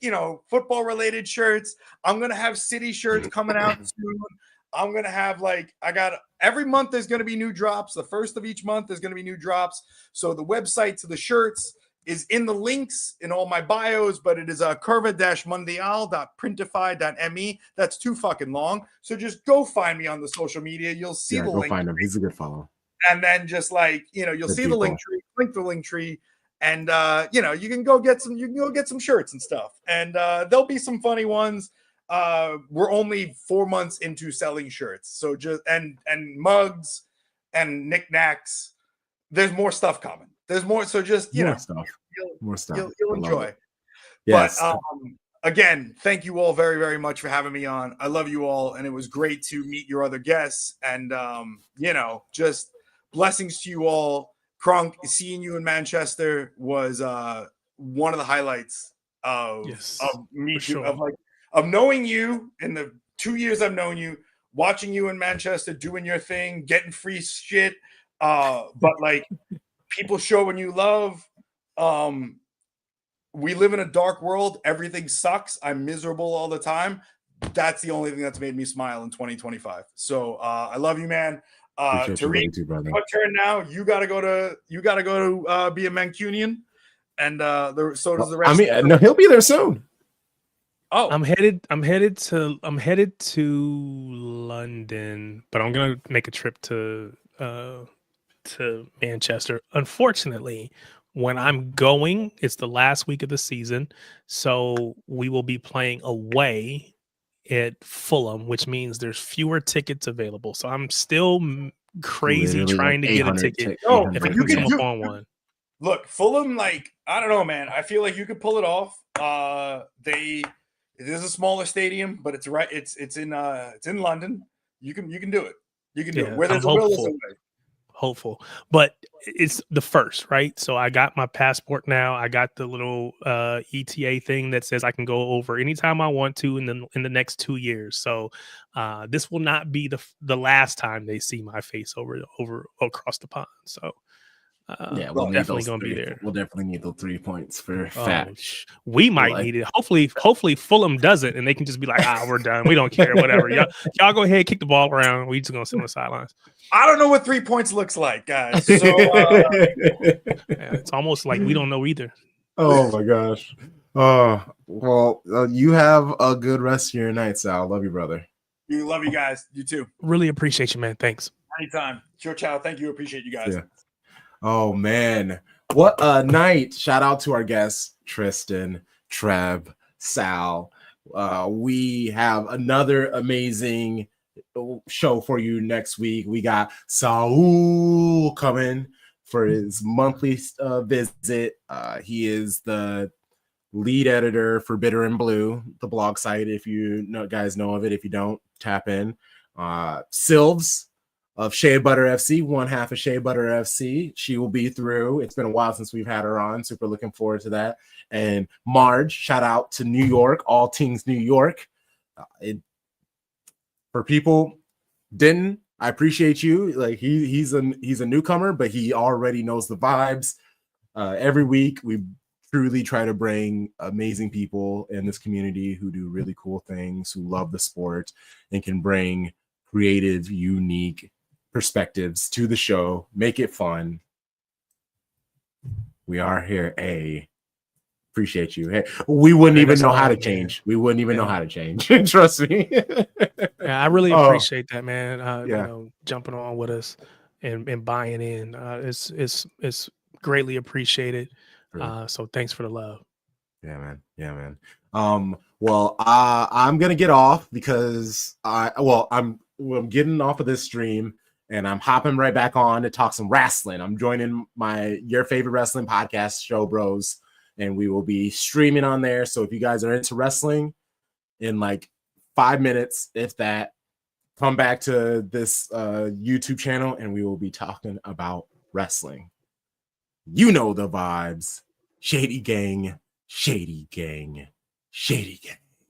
football related shirts, I'm going to have City shirts coming out soon. I'm going to have every month there's going to be new drops. The first of each month there's going to be new drops. So the website to the shirts is in the links in all my bios, but it is curva-mundial.printify.me. That's too fucking long. So just go find me on the social media. You'll see the link. Go find him. He's a good follow. And then just you'll see the link the link tree. And you can go get some shirts and stuff. And there'll be some funny ones. We're only 4 months into selling shirts. So just and mugs and knickknacks. There's more stuff coming. There's more. So just more stuff. You'll enjoy. Yes. But again, thank you all very, very much for having me on. I love you all, and it was great to meet your other guests. And just blessings to you all. Kronk, seeing you in Manchester was one of the highlights of me too, of knowing you in the 2 years I've known you, watching you in Manchester, doing your thing, getting free shit. But like, people showing you love. We live in a dark world. Everything sucks. I'm miserable all the time. That's the only thing that's made me smile in 2025. So I love you, man. Tariq, your turn now. You gotta go to be a Mancunian, and so does the rest. No, he'll be there soon. Oh, I'm headed to London, but I'm gonna make a trip to Manchester. Unfortunately, when I'm going, it's the last week of the season, so we will be playing away at Fulham, which means there's fewer tickets available. So I'm still crazy trying to get a ticket. If I can come up on one. Look, Fulham, I don't know, man. I feel like you could pull it off. It is a smaller stadium, but it's right. It's in London. You can do it. You can do it. Where there's a will, there's a way. Hopeful, but it's the first, right? So I got my passport now. I got the little ETA thing that says I can go over anytime I want to in the next 2 years. So this will not be the last time they see my face over across the pond. So we'll definitely gonna be there. We'll definitely need those 3 points for fat. We might need it. Hopefully Fulham doesn't, and they can just be like, we're done. We don't care. Whatever. Y'all go ahead, kick the ball around. We just gonna sit on the sidelines. I don't know what 3 points looks like, guys. So it's almost like we don't know either. Oh my gosh. Well, you have a good rest of your night, Sal. Love you, brother. You love you guys. You too. Really appreciate you, man. Thanks. Anytime. Ciao. Thank you. Appreciate you guys. Yeah. Oh man, what a night! Shout out to our guests, Tristan, Treb, Sal. We have another amazing show for you next week. We got Saul coming for his monthly visit. He is the lead editor for Bitter and Blue, the blog site. If you guys know of it, if you don't, tap in. Sylves of Shea Butter FC, one half of Shea Butter FC. She will be through. It's been a while since we've had her on. Super looking forward to that. And Marge, shout out to New York, all things New York. for people didn't, I appreciate you. Like he's a newcomer, but he already knows the vibes. Every week we truly try to bring amazing people in this community who do really cool things, who love the sport, and can bring creative, unique perspectives to the show, make it fun. We are here. Appreciate you. Hey, we wouldn't even know how to change. We wouldn't even know how to change. Trust me. Yeah, I really appreciate that, man. Jumping on with us and buying in. It's greatly appreciated. So thanks for the love. Yeah, man. Well, I'm gonna get off because I'm getting off of this stream and I'm hopping right back on to talk some wrestling. I'm joining your favorite wrestling podcast, Show Bros, and we will be streaming on there. So if you guys are into wrestling, in like 5 minutes, if that, come back to this YouTube channel and we will be talking about wrestling. You know the vibes. Shady gang, shady gang, shady gang.